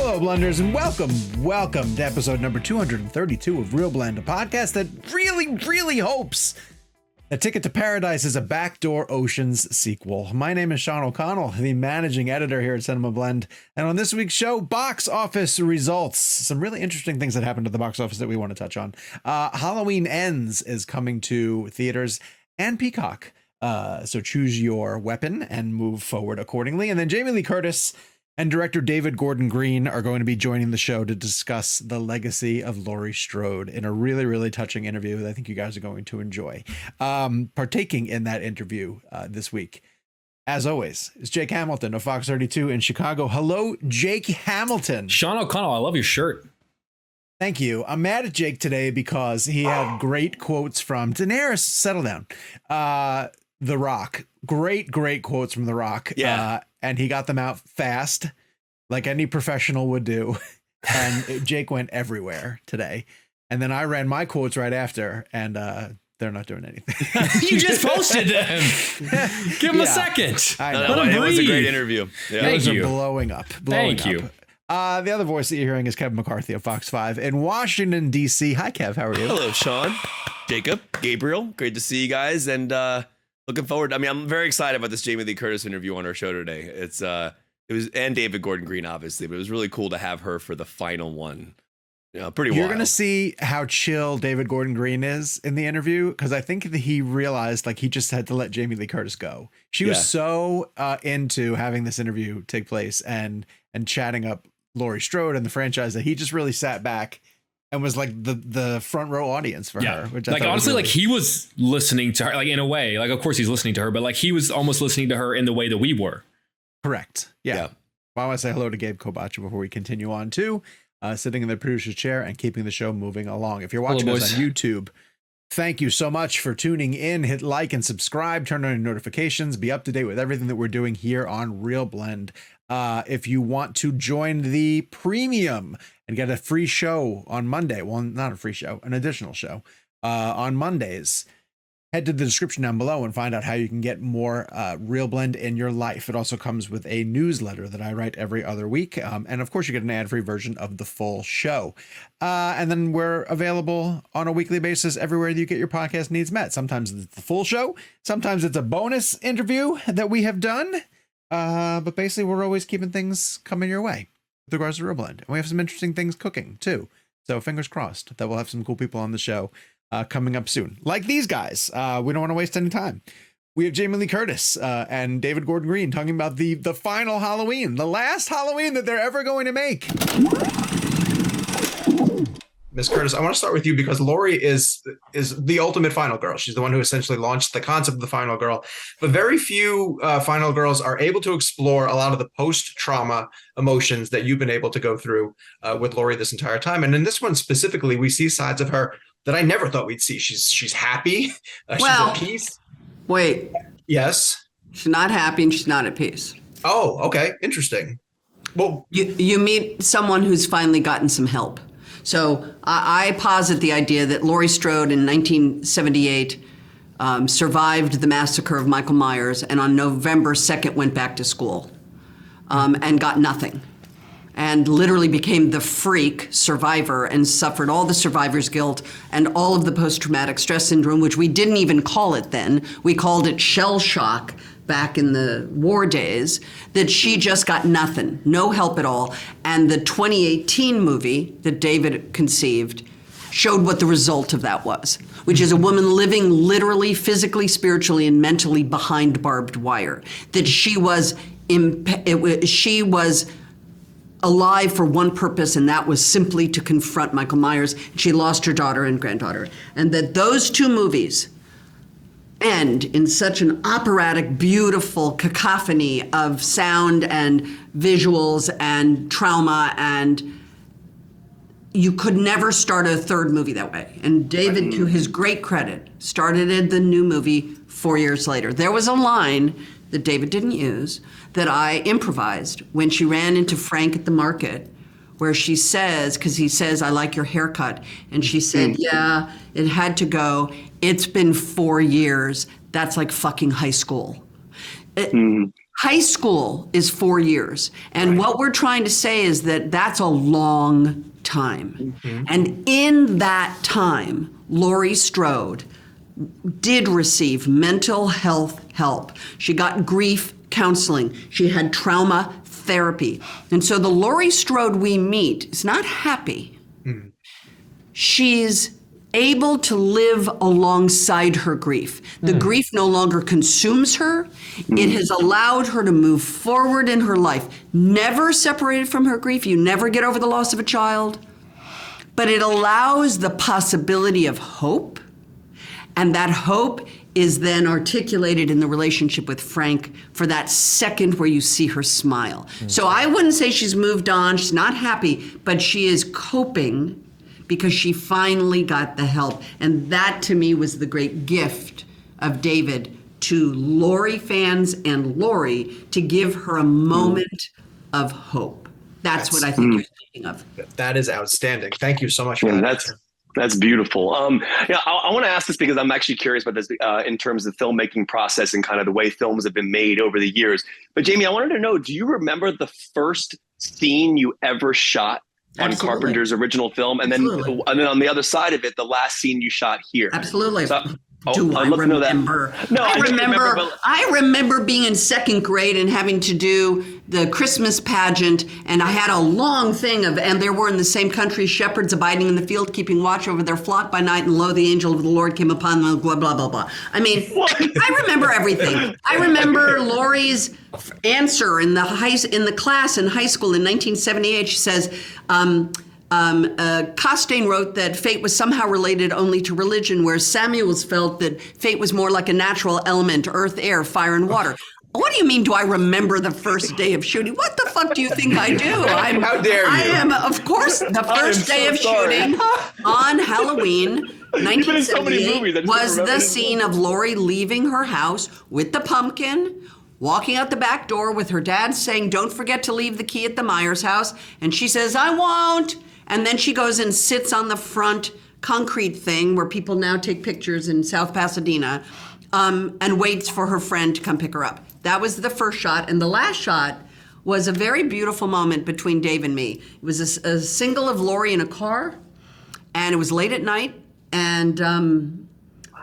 Hello, Blenders, and welcome to episode number 232 of ReelBlend, a podcast that really hopes that Ticket to Paradise is a Backdoor Oceans sequel. My name is Sean O'Connell, the managing editor here at Cinema Blend, and on this week's show, box office results. Some really interesting things that happened to the box office that we want to touch on. Halloween Ends is coming to theaters and Peacock, so choose your weapon and move forward accordingly. And then Jamie Lee Curtis and director David Gordon Green are going to be joining the show to discuss the legacy of Laurie Strode in a really touching interview that I think you guys are going to enjoy. Partaking in that interview this week, as always, is Jake Hamilton of Fox 32 in Chicago. Hello, Jake Hamilton. Sean O'Connell, I love your shirt. Thank you. I'm mad at Jake today because he had great quotes from Daenerys. Settle down. The Rock. Great quotes from The Rock. Yeah. And he got them out fast, like any professional would do. And Jake went everywhere today. And then I ran my quotes right after, and they're not doing anything. You just posted them. Give him a second. I know. Let him breathe. It was a great interview. Yeah. Thank you. Blowing up. Thank you. The other voice that you're hearing is Kevin McCarthy of Fox 5 in Washington, D.C. Hi, Kev. How are you? Hello, Sean, Jacob, Gabriel. Great to see you guys, and looking forward. I mean, I'm very excited about this Jamie Lee Curtis interview on our show today. It was, and David Gordon Green, obviously, but it was really cool to have her for the final one. Pretty wild. You're going to see how chill David Gordon Green is in the interview, because I think that he realized like he just had to let Jamie Lee Curtis go. She was so into having this interview take place and chatting up Laurie Strode and the franchise that he just really sat back and was like the front row audience for her. Which like honestly, like he was listening to her, like in a way, like of course he's listening to her, but like he was almost listening to her in the way that we were. Correct. Yeah. Well, I want to say hello to Gabe Kobacha before we continue on too. Sitting in the producer's chair and keeping the show moving along. If you're watching us on YouTube, thank you so much for tuning in. Hit like and subscribe, turn on your notifications, be up to date with everything that we're doing here on ReelBlend. If you want to join the premium and get a free show on Monday, well, not a free show, an additional show on Mondays, head to the description down below and find out how you can get more ReelBlend in your life. It also comes with a newsletter that I write every other week. And of course, you get an ad-free version of the full show. And then we're available on a weekly basis everywhere that you get your podcast needs met. Sometimes it's the full show. Sometimes it's a bonus interview that we have done. But basically, we're always keeping things coming your way with regards to ReelBlend. And we have some interesting things cooking, too. So fingers crossed that we'll have some cool people on the show coming up soon. Like these guys. We don't want to waste any time. We have Jamie Lee Curtis and David Gordon Green talking about the final Halloween, the last Halloween that they're ever going to make. Miss Curtis, I want to start with you because Laurie is the ultimate final girl. She's the one who essentially launched the concept of the final girl. But very few final girls are able to explore a lot of the post-trauma emotions that you've been able to go through with Laurie this entire time. And in this one specifically, we see sides of her that I never thought we'd see. She's happy. She's at peace. Wait. Yes. She's not happy and she's not at peace. Oh, okay. Interesting. Well, you meet someone who's finally gotten some help. So I posit the idea that Laurie Strode in 1978 survived the massacre of Michael Myers and on November 2nd went back to school and got nothing and literally became the freak survivor and suffered all the survivor's guilt and all of the post-traumatic stress syndrome, which we didn't even call it then. We called it shell shock back in the war days, that she just got nothing, no help at all. And the 2018 movie that David conceived showed what the result of that was, which is a woman living literally, physically, spiritually, and mentally behind barbed wire. That she was alive for one purpose, and that was simply to confront Michael Myers. She lost her daughter and granddaughter. And that those two movies end in such an operatic, beautiful cacophony of sound and visuals and trauma, and you could never start a third movie that way. And David, to his great credit, started the new movie 4 years later. There was a line that David didn't use that I improvised when she ran into Frank at the market, where she says, because he says, "I like your haircut." And she said, "Yeah, it had to go. It's been 4 years. That's like fucking high school." High school is 4 years. And what we're trying to say is that that's a long time. And in that time, Laurie Strode did receive mental health help. She got grief counseling. She had trauma therapy. And so the Laurie Strode we meet is not happy. She's able to live alongside her grief. The grief no longer consumes her. It has allowed her to move forward in her life. Never separated from her grief. You never get over the loss of a child. But it allows the possibility of hope. And that hope is then articulated in the relationship with Frank for that second where you see her smile. So I wouldn't say she's moved on. She's not happy, but she is coping because she finally got the help. And that to me was the great gift of David to Laurie fans and Laurie to give her a moment of hope. That's what I think you're speaking of. That is outstanding. Thank you so much for that. That's beautiful. I want to ask this because I'm actually curious about this in terms of filmmaking process and kind of the way films have been made over the years. But Jamie, I wanted to know, do you remember the first scene you ever shot on Carpenter's original film? And then on the other side of it, the last scene you shot here? Absolutely. So, Do I remember? No, I remember being in second grade and having to do the Christmas pageant, and I had a long thing and there were in the same country shepherds abiding in the field, keeping watch over their flock by night, and lo, the angel of the Lord came upon them, blah, blah, blah, blah. I mean, I remember everything. I remember Laurie's answer in the class in high school in 1978. She says, Costain wrote that fate was somehow related only to religion, whereas Samuels felt that fate was more like a natural element, earth, air, fire, and water. What do you mean, do I remember the first day of shooting? What the fuck do you think I do? How dare you? I am, of course, the first day of shooting on Halloween, 1978, was the scene of Laurie leaving her house with the pumpkin, walking out the back door with her dad saying, "Don't forget to leave the key at the Myers house." And she says, "I won't." And then she goes and sits on the front concrete thing where people now take pictures in South Pasadena, and waits for her friend to come pick her up. That was the first shot. And the last shot was a very beautiful moment between Dave and me. It was a single of Laurie in a car, and it was late at night. And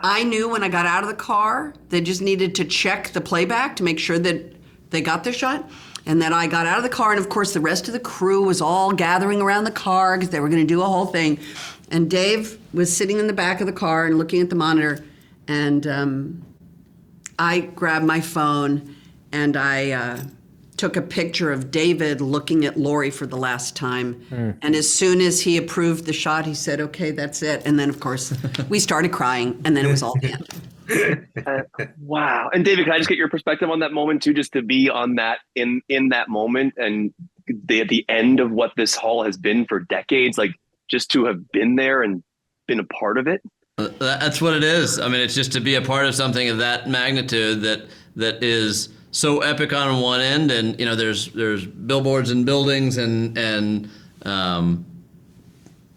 I knew when I got out of the car, they just needed to check the playback to make sure that they got their shot. And then I got out of the car, and of course the rest of the crew was all gathering around the car because they were going to do a whole thing. And Dave was sitting in the back of the car and looking at the monitor, and I grabbed my phone and I took a picture of David looking at Laurie for the last time. And as soon as he approved the shot, he said, "Okay, that's it." And then, of course, we started crying, and then it was all the end. Wow. And David, can I just get your perspective on that moment too, just to be on that in that moment and the end of what this hall has been for decades, like just to have been there and been a part of it? That's what it is. I mean, it's just to be a part of something of that magnitude that is so epic on one end, and there's billboards and buildings and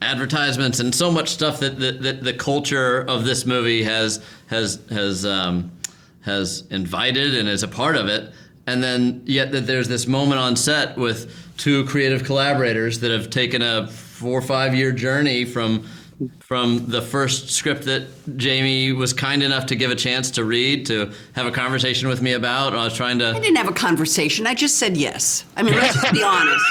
advertisements and so much stuff that the culture of this movie has invited and is a part of it, and then yet that there's this moment on set with two creative collaborators that have taken a 4 or 5 year journey from the first script that Jamie was kind enough to give a chance to read, to have a conversation with me about. I didn't have a conversation. I just said yes. I mean, let's just be honest.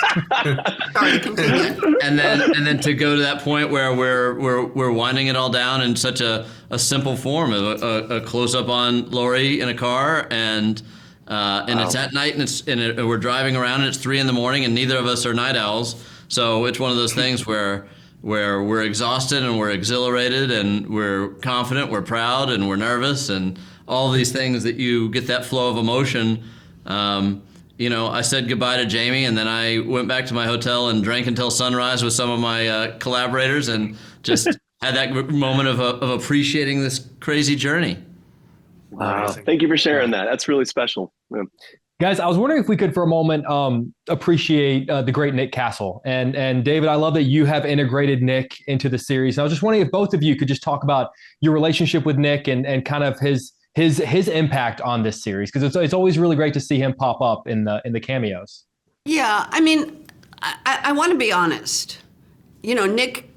Sorry, continue. And then to go to that point where we're winding it all down in such a simple form of a close up on Laurie in a car, and it's at night, and we're driving around, and it's 3 a.m, and neither of us are night owls. So it's one of those things where we're exhausted and we're exhilarated and we're confident, we're proud, and we're nervous, and all these things that you get that flow of emotion. I said goodbye to Jamie, and then I went back to my hotel and drank until sunrise with some of my collaborators, and just had that moment of appreciating this crazy journey. Wow. Thank you for sharing that. That's really special. Yeah. Guys, I was wondering if we could for a moment appreciate the great Nick Castle. And David, I love that you have integrated Nick into the series. And I was just wondering if both of you could just talk about your relationship with Nick and kind of his his impact on this series, because it's always really great to see him pop up in the cameos. Yeah, I mean, I want to be honest. You know, Nick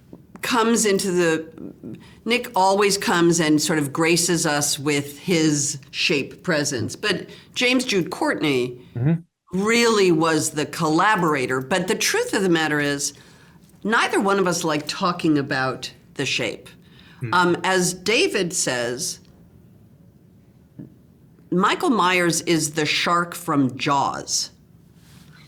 always comes and sort of graces us with his shape presence. But James Jude Courtney really was the collaborator. But the truth of the matter is, neither one of us like talking about the shape. As David says, Michael Myers is the shark from Jaws.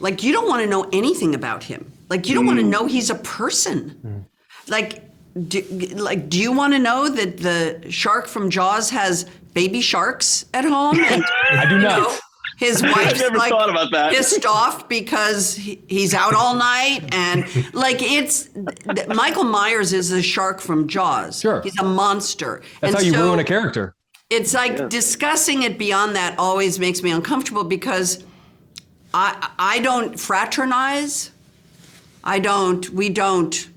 Like, you don't want to know anything about him. Like, you don't want to know he's a person. Like, do you want to know that the shark from Jaws has baby sharks at home? And, I do not. His wife's never thought about that. pissed off because he's out all night, and like Michael Myers is the shark from Jaws. Sure, he's a monster. That's how you ruin a character. It's like discussing it beyond that always makes me uncomfortable, because I don't fraternize. We don't.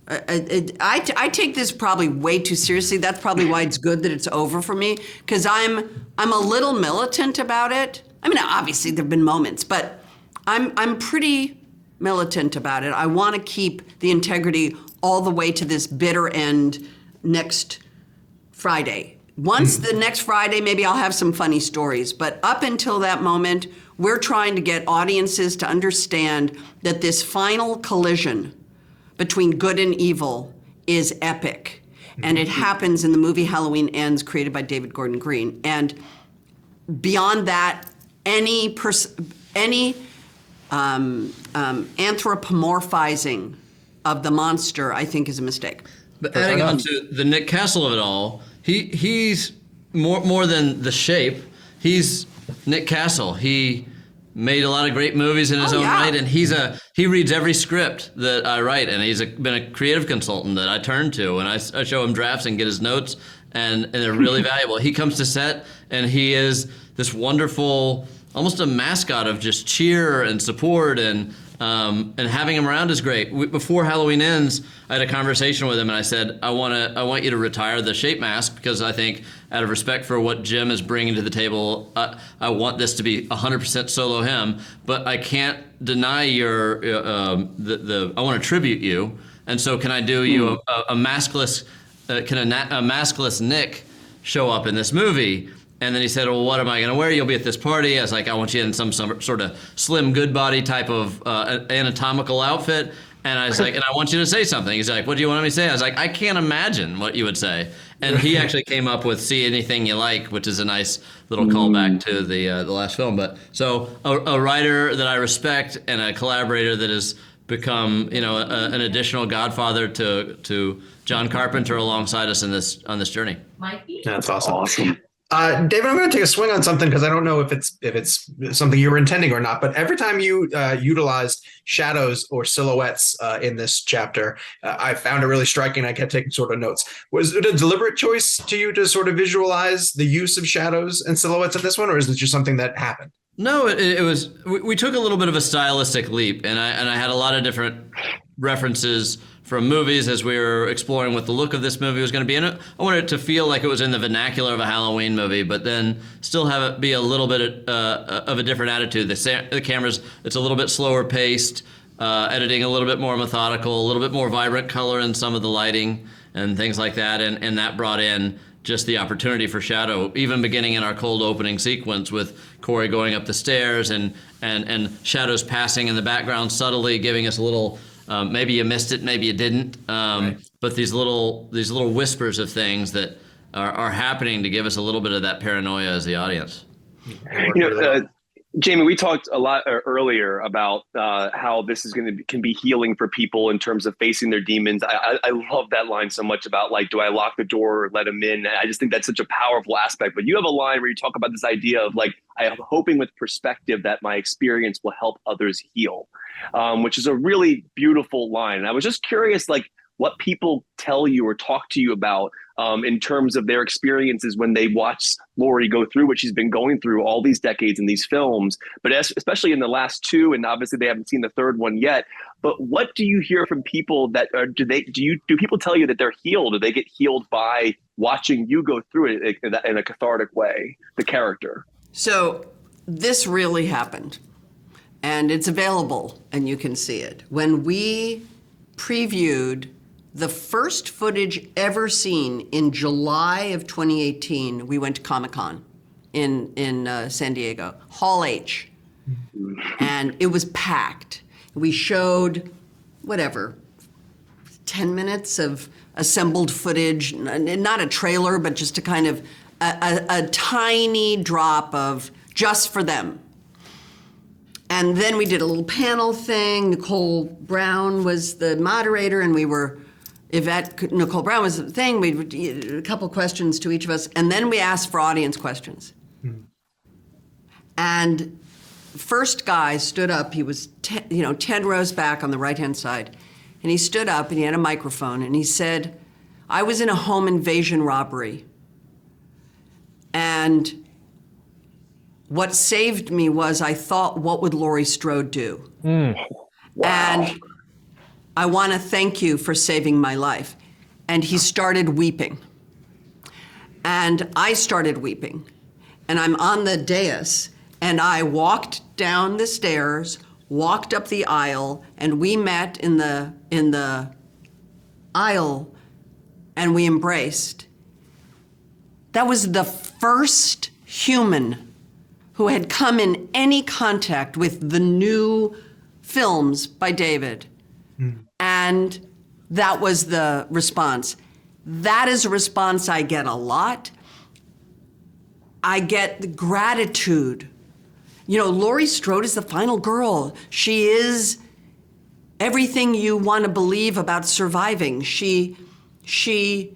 I take this probably way too seriously. That's probably why it's good that it's over for me, because I'm a little militant about it. I mean, obviously there've been moments, but I'm pretty militant about it. I want to keep the integrity all the way to this bitter end next Friday. Once the next Friday, maybe I'll have some funny stories. But up until that moment, we're trying to get audiences to understand that this final collision between good and evil is epic. And it happens in the movie Halloween Ends, created by David Gordon Green. And beyond that, any anthropomorphizing of the monster, I think, is a mistake. But adding on to the Nick Castle of it all, he's more than the shape. He's Nick Castle. He made a lot of great movies in his own right, and he reads every script that I write, and he's been a creative consultant that I turn to, and I show him drafts and get his notes, and they're really valuable. He comes to set, and he is this wonderful, almost a mascot of just cheer and support, and having him around is great. Before Halloween Ends, I had a conversation with him, and I said, I want you to retire the shape mask, because I think, out of respect for what Jim is bringing to the table, I want this to be 100% solo him. But I can't deny your I want to tribute you, and so can I do you a maskless? Can a maskless Nick show up in this movie? And then he said, well, what am I going to wear? You'll be at this party. I was like, I want you in some sort of Slim Goodbody type of anatomical outfit. And I was like, and I want you to say something. He's like, what do you want me to say? I was like, I can't imagine what you would say. And he actually came up with See Anything You Like, which is a nice little callback to the last film. But so a writer that I respect and a collaborator that has become, an additional godfather to John Carpenter alongside us on this journey. Mikey? That's awesome. David, I'm going to take a swing on something, because I don't know if it's something you were intending or not, but every time you utilized shadows or silhouettes in this chapter, I found it really striking. I kept taking sort of notes. Was it a deliberate choice to you to sort of visualize the use of shadows and silhouettes in this one, or is it just something that happened? No, it was. We took a little bit of a stylistic leap, and I had a lot of different references from movies as we were exploring what the look of this movie was going to be. And I wanted it to feel like it was in the vernacular of a Halloween movie, but then still have it be a little bit of a different attitude. The camera's, it's a little bit slower paced, editing a little bit more methodical, a little bit more vibrant color in some of the lighting and things like that. And that brought in just the opportunity for shadow, even beginning in our cold opening sequence with Corey going up the stairs and shadows passing in the background subtly, giving us a little, maybe you missed it, maybe you didn't. Right. But these little whispers of things that are happening to give us a little bit of that paranoia as the audience. Jamie, we talked a lot earlier about how this is can be healing for people in terms of facing their demons. I love that line so much about, like, do I lock the door or let them in? I just think that's such a powerful aspect. But you have a line where you talk about this idea of, like, I am hoping with perspective that my experience will help others heal, which is a really beautiful line. And I was just curious, like, what people tell you or talk to you about in terms of their experiences when they watch Laurie go through what she's been going through all these decades in these films, but especially in the last two, and obviously they haven't seen the third one yet. But what do you hear from people that do people tell you that they're healed? Do they get healed by watching you go through it in a cathartic way, the character? So this really happened, and it's available, and you can see it. When we previewed the first footage ever seen in July of 2018, we went to Comic-Con in San Diego, Hall H, and it was packed. We showed, 10 minutes of assembled footage, not a trailer, but just a kind of a tiny drop of just for them. And then we did a little panel thing. Nicole Brown was the moderator, and Nicole Brown was the thing. We did a couple questions to each of us, and then we asked for audience questions. And first guy stood up. He was 10 rows back on the right-hand side. And he stood up, and he had a microphone, and he said, I was in a home invasion robbery. And what saved me was I thought, what would Laurie Strode do? Wow. And I want to thank you for saving my life. And he started weeping. And I started weeping. And I'm on the dais, and I walked down the stairs, walked up the aisle, and we met in the aisle, and we embraced. That was the first human who had come in any contact with the new films by David. And that was the response. That is a response I get a lot. I get the gratitude. Laurie Strode is the final girl. She is everything you want to believe about surviving. She's the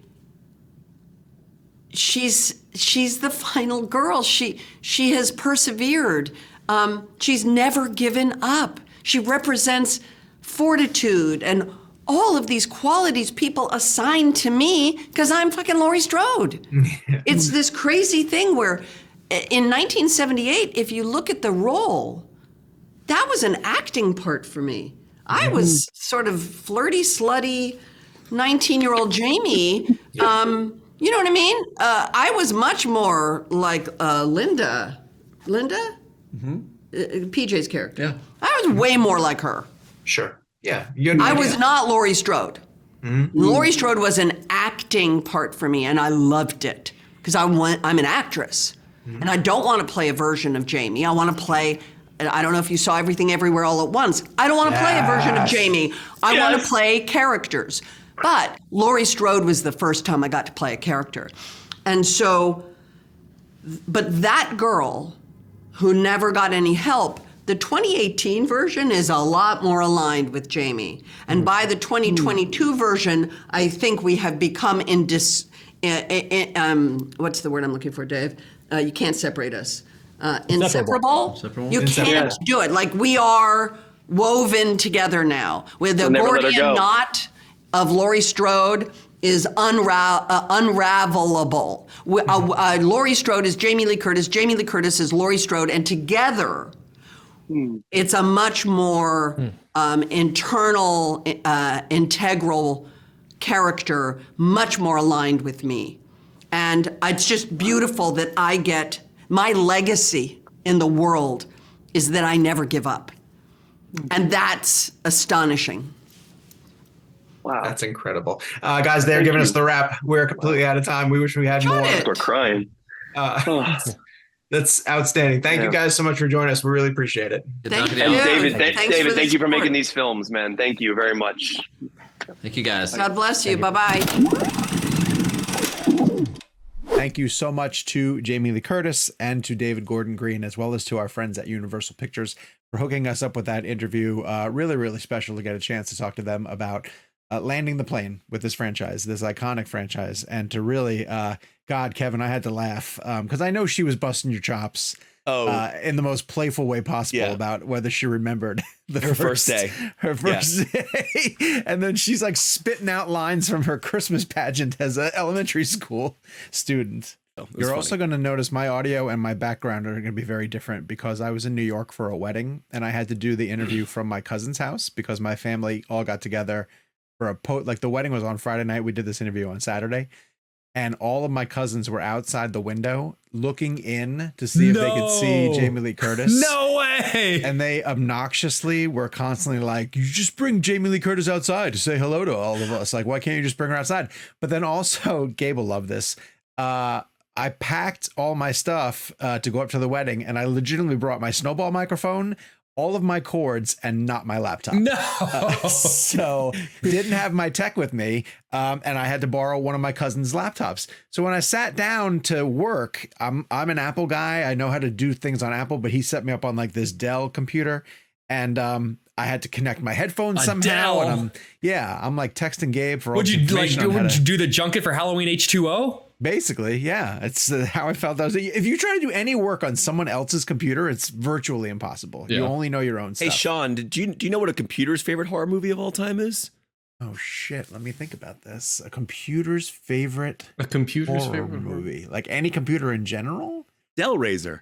final girl. She has persevered. She's never given up. She represents fortitude and all of these qualities people assign to me because I'm fucking Laurie Strode. It's this crazy thing where in 1978, if you look at the role, that was an acting part for me. I was sort of flirty, slutty, 19-year-old Jamie. You know what I mean? I was much more like Linda? PJ's character. Yeah. I was way more like her. Sure. Yeah. I was not Laurie Strode. Laurie Strode was an acting part for me, and I loved it because I'm an actress. And I don't want to play a version of Jamie. I want to play, I don't know if you saw Everything Everywhere All at Once. I don't want to play a version of Jamie. I want to play characters. But Laurie Strode was the first time I got to play a character. And so, but that girl who never got any help, the 2018 version is a lot more aligned with Jamie. And by the 2022 version, I think we have become what's the word I'm looking for, Dave? You can't separate us. Inseparable? You can't do it. Like we are woven together now. With the Gordian knot of Laurie Strode is unravelable. Laurie Strode is Jamie Lee Curtis. Jamie Lee Curtis is Laurie Strode. And together, it's a much more internal, integral character, much more aligned with me. And it's just beautiful that I get, my legacy in the world is that I never give up. And that's astonishing. Wow. That's incredible. Guys, they're giving us the wrap. We're completely out of time. We wish we had more. We're crying. That's outstanding. Thank you guys so much for joining us. We really appreciate it. Thank you. David, thank you for making these films, man. Thank you very much. Thank you, guys. God bless you. Bye-bye. Thank you so much to Jamie Lee Curtis and to David Gordon Green, as well as to our friends at Universal Pictures for hooking us up with that interview. Really, really special to get a chance to talk to them about landing the plane with this franchise, this iconic franchise, and to really, God, Kevin, I had to laugh because I know she was busting your chops in the most playful way possible about whether she remembered her first day. And then she's like spitting out lines from her Christmas pageant as an elementary school student. You're also going to notice my audio and my background are going to be very different because I was in New York for a wedding and I had to do the interview from my cousin's house because my family all got together for like the wedding was on Friday night. We did this interview on Saturday. And all of my cousins were outside the window looking in to see if they could see Jamie Lee Curtis. No way! And they obnoxiously were constantly like, you just bring Jamie Lee Curtis outside to say hello to all of us. Like, why can't you just bring her outside? But then also, Gabe will love this. I packed all my stuff to go up to the wedding, and I legitimately brought my snowball microphone, all of my cords, and not my laptop. No. So didn't have my tech with me, and I had to borrow one of my cousin's laptops. So when I sat down to work, I'm an Apple guy. I know how to do things on Apple, but he set me up on like this Dell computer, and I had to connect my headphones somehow. And I'm like texting Gabe for all the information. Would you do the junket for Halloween H2O? Basically, yeah. It's how I felt. If you try to do any work on someone else's computer, it's virtually impossible. Yeah. You only know your own stuff. Hey, Sean, do you know what a computer's favorite horror movie of all time is? Oh, shit. Let me think about this. A computer's favorite horror movie. Like any computer in general? Hellraiser.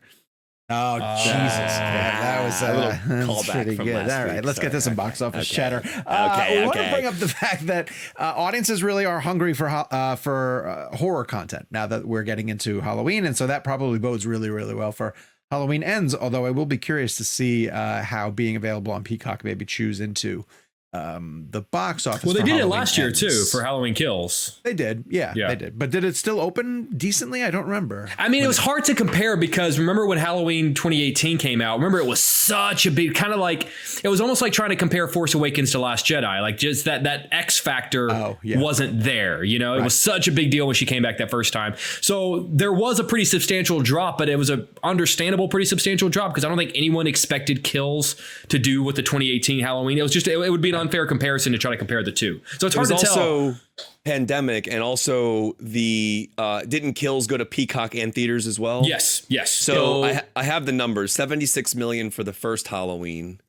Oh, Jesus. Yeah, that was a little callback pretty from good. last All right, week. let's get this in box office chatter. I want to bring up the fact that audiences really are hungry for horror content now that we're getting into Halloween. And so that probably bodes really, really well for Halloween Ends, although I will be curious to see how being available on Peacock maybe chews into the box office. Well, they did Halloween it last year Ends. too for Halloween Kills. They did. Yeah, they did. But did it still open decently? I don't remember. I mean, it was hard to compare because remember when Halloween 2018 came out, remember it was such a big kind of like it was almost like trying to compare Force Awakens to Last Jedi. Like just that X factor wasn't there. You know, it was such a big deal when she came back that first time. So there was a pretty substantial drop, but it was a understandable, pretty substantial drop because I don't think anyone expected Kills to do with the 2018 Halloween. It was just, it would be an unfair comparison to try to compare the two. So it's hard to tell. Also pandemic, and also the didn't Kills go to Peacock and theaters as well? Yes. So I have the numbers: 76 million for the first Halloween,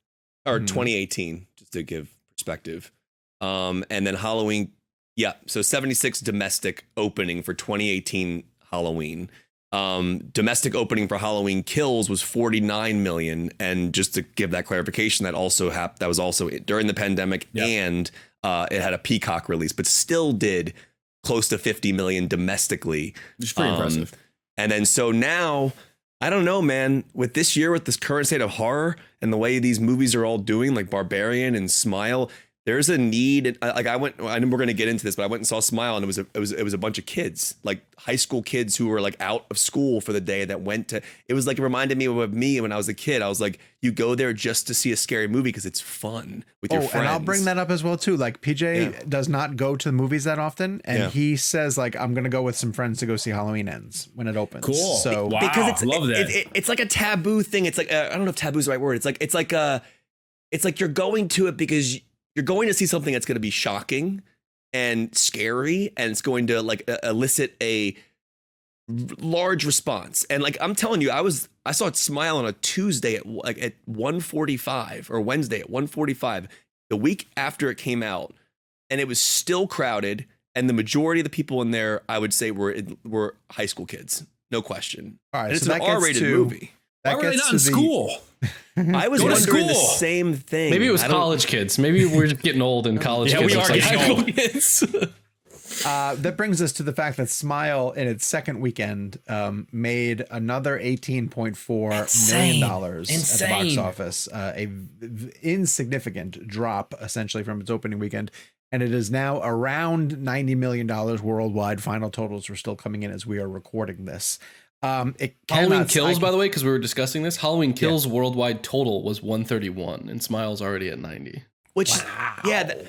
or 2018, just to give perspective. And then Halloween, so 76 domestic opening for 2018 Halloween. Domestic opening for Halloween Kills was 49 million, and just to give that clarification, that was also during the pandemic, and it had a Peacock release, but still did close to 50 million domestically, which is pretty impressive. And then so now, I don't know, man, with this year, with this current state of horror and the way these movies are all doing, like Barbarian and Smile, there's a need. Like I know we're going to get into this, but I went and saw Smile, and it was a bunch of kids, like high school kids who were like out of school for the day that went to. It was like, it reminded me of me when I was a kid. I was like, you go there just to see a scary movie because it's fun with your friends. And I'll bring that up as well too. Like PJ does not go to the movies that often, and he says like, I'm going to go with some friends to go see Halloween Ends when it opens. Cool. So because love that. It's like a taboo thing. It's like I don't know if taboo is the right word. It's like you're going to it because you're going to see something that's going to be shocking and scary, and it's going to like elicit a large response. And like I'm telling you, I saw it Smile on a Tuesday at 1:45 or Wednesday at 1:45, the week after it came out, and it was still crowded. And the majority of the people in there, I would say, were high school kids, no question. All right, and it's so an R-rated movie. Why were they not in school? I was wondering the same thing. Maybe it was college kids. Maybe we're just getting old and college kids. We are like getting old. Kids. That brings us to the fact that Smile in its second weekend made another $18.4 million at the box office, a insignificant drop essentially from its opening weekend. And it is now around $90 million worldwide. Final totals are still coming in as we are recording this. Halloween Kills, by the way, because we were discussing this, Halloween Kills worldwide total was 131, and Smile's already at 90. Which,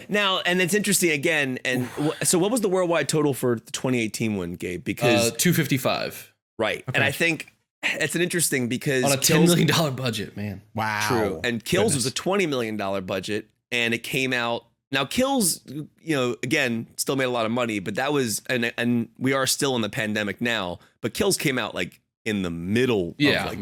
now, and it's interesting again. And so what was the worldwide total for the 2018 one, Gabe? Because 255. Right. Okay. And I think it's an interesting because on a $10 million budget, man. Wow. True. And Kills was a $20 million budget, and it came out. Now Kills, again, still made a lot of money, but that was, and we are still in the pandemic now, but Kills came out like in the middle. Yeah,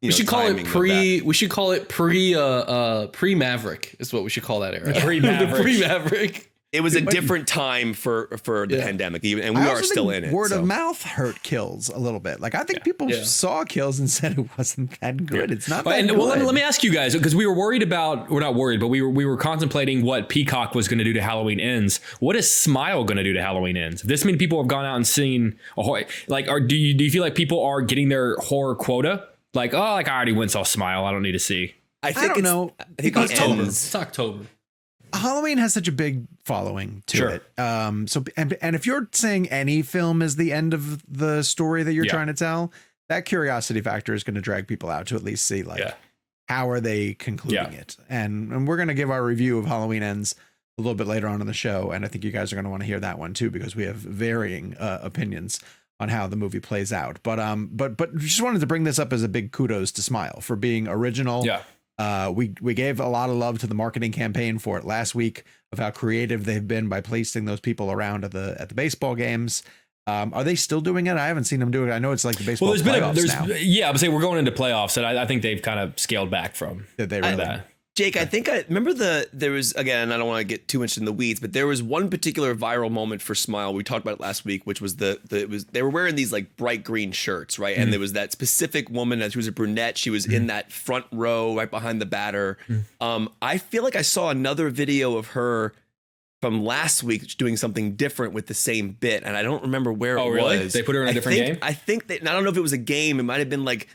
we should call it pre Maverick is what we should call that era. Pre Maverick. It was a different time for the pandemic, even, and we are still in it. Word of mouth hurt Kills a little bit. Like I think people saw Kills and said it wasn't that good. It's not that good. Well, let me ask you guys, because we were worried about, we're not worried, but we were contemplating what Peacock was going to do to Halloween Ends. What is Smile going to do to Halloween Ends? This means people have gone out and seen a horror. Like, do you feel like people are getting their horror quota? Like, I already went and saw Smile. I don't need to see. I don't know. I think October. It's October. Halloween has such a big following to it. So if you're saying any film is the end of the story that you're trying to tell, that curiosity factor is going to drag people out to at least see how are they concluding it. And we're going to give our review of Halloween Ends a little bit later on in the show, and I think you guys are going to want to hear that one too, because we have varying opinions on how the movie plays out. But just wanted to bring this up as a big kudos to Smile for being original. We gave a lot of love to the marketing campaign for it last week of how creative they've been by placing those people around at the baseball games. Are they still doing it? I haven't seen them do it. I know it's like the baseball playoffs now. Yeah, I would say we're going into playoffs, and I think they've kind of scaled back from that. Jake, I think I remember there was, again, I don't want to get too much in the weeds, but there was one particular viral moment for Smile. We talked about it last week, which was they were wearing these like bright green shirts, right? And there was that specific woman, she was a brunette. She was in that front row right behind the batter. I feel like I saw another video of her from last week doing something different with the same bit, and I don't remember where it was. They put her in a different game? I think I don't know if it was a game. It might have been like,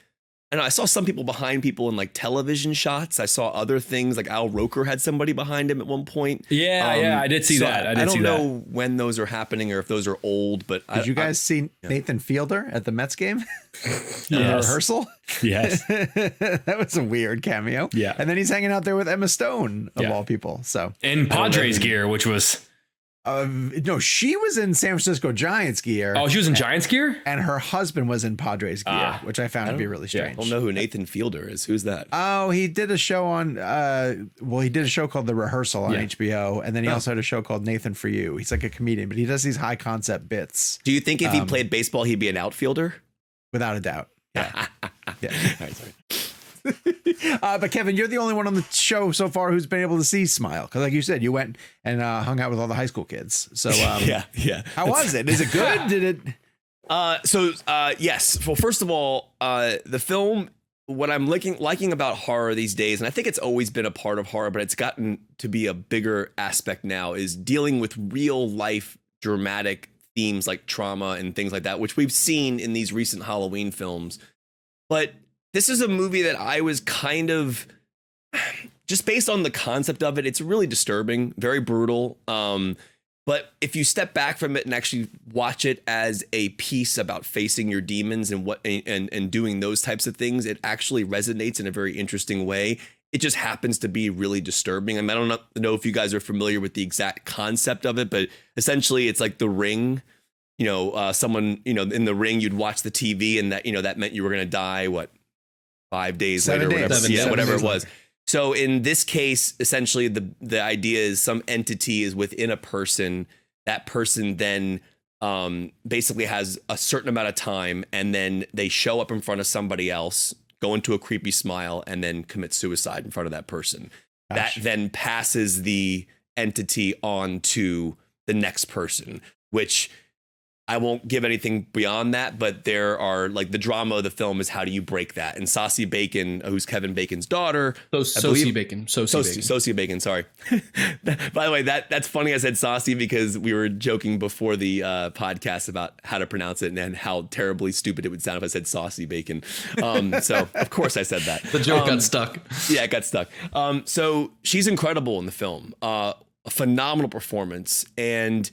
I know I saw some people behind people in like television shots. I saw other things like Al Roker had somebody behind him at one point. I did see that. I don't know when those are happening or if those are old, but did you guys see Nathan Fielder at the Mets game? Rehearsal? Yes. That was a weird cameo. Yeah. And then he's hanging out there with Emma Stone of all people. So in Padres gear, which was no, she was in San Francisco Giants gear. Oh, she was in Giants gear? And her husband was in Padres gear, which I found to be really strange. I don't know who Nathan Fielder is. Who's that? Oh, he did a show on, he did a show called The Rehearsal on HBO. And then he also had a show called Nathan For You. He's like a comedian, but he does these high concept bits. Do you think if he played baseball, he'd be an outfielder? Without a doubt. Yeah. Yeah. All right, sorry. But Kevin, you're the only one on the show so far who's been able to see Smile, because like you said, you went and hung out with all the high school kids. So yeah. How was it? Is it good? Did it? Yes. Well, first of all, the film, what I'm liking about horror these days, and I think it's always been a part of horror, but it's gotten to be a bigger aspect now, is dealing with real life dramatic themes like trauma and things like that, which we've seen in these recent Halloween films. But this is a movie that I was kind of, just based on the concept of it, it's really disturbing, very brutal. But if you step back from it and actually watch it as a piece about facing your demons and doing those types of things, it actually resonates in a very interesting way. It just happens to be really disturbing. I mean, I don't know if you guys are familiar with the exact concept of it, but essentially it's like The Ring. Someone, in The Ring, you'd watch the TV and that meant you were going to die, 5 days later, whatever it was. So in this case, essentially the idea is some entity is within a person. That person then basically has a certain amount of time, and then they show up in front of somebody else, go into a creepy smile, and then commit suicide in front of that person. Gosh. That then passes the entity on to the next person, which I won't give anything beyond that, but there are like the drama of the film is how do you break that? And Saucy Bacon, who's Kevin Bacon's daughter. Saucy Bacon. Sorry. By the way, that's funny. I said Saucy because we were joking before the podcast about how to pronounce it and how terribly stupid it would sound if I said Saucy Bacon. So of course I said that. The joke got stuck. Yeah, it got stuck. So she's incredible in the film. A phenomenal performance, and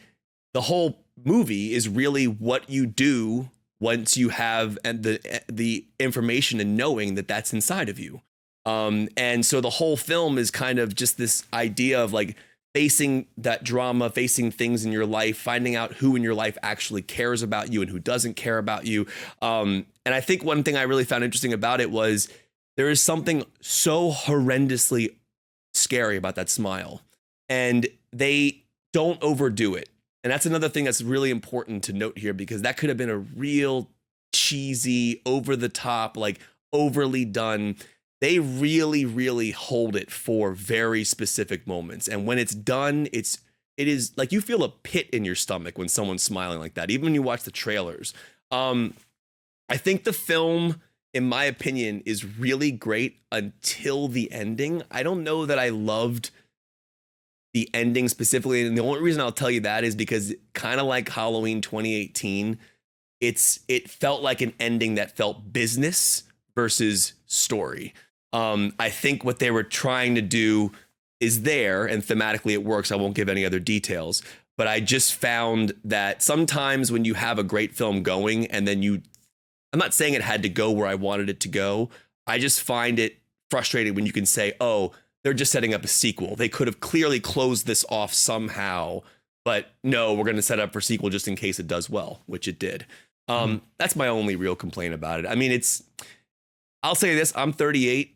the whole movie is really what you do once you have the information and knowing that that's inside of you. And so the whole film is kind of just this idea of like facing that drama, facing things in your life, finding out who in your life actually cares about you and who doesn't care about you. And I think one thing I really found interesting about it was there is something so horrendously scary about that smile, and they don't overdo it. And that's another thing that's really important to note here, because that could have been a real cheesy, over the top, like overly done. They really, really hold it for very specific moments. And when it's done, it is like you feel a pit in your stomach when someone's smiling like that, even when you watch the trailers. I think the film, in my opinion, is really great until the ending. I don't know that I loved the ending specifically. And the only reason I'll tell you that is because kind of like Halloween 2018, it felt like an ending that felt business versus story. I think what they were trying to do is there, and thematically it works. I won't give any other details, but I just found that sometimes when you have a great film going and then I'm not saying it had to go where I wanted it to go. I just find it frustrating when you can say, oh, they're just setting up a sequel. They could have clearly closed this off somehow, but no, we're going to set up for sequel just in case it does well, which it did. That's my only real complaint about it. I mean, I'll say this, I'm 38.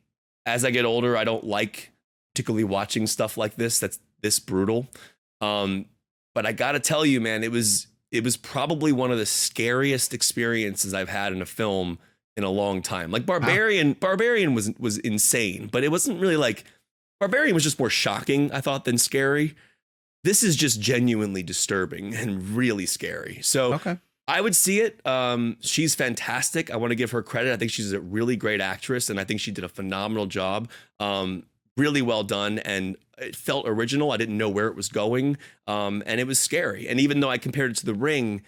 As I get older, I don't like particularly watching stuff like this that's this brutal. But I got to tell you, man, it was probably one of the scariest experiences I've had in a film in a long time. Like Barbarian was insane, but it wasn't really like Barbarian was just more shocking, I thought, than scary. This is just genuinely disturbing and really scary. So okay. I would see it. She's fantastic. I want to give her credit. I think she's a really great actress, and I think she did a phenomenal job. Really well done, and it felt original. I didn't know where it was going, and it was scary. And even though I compared it to The Ring,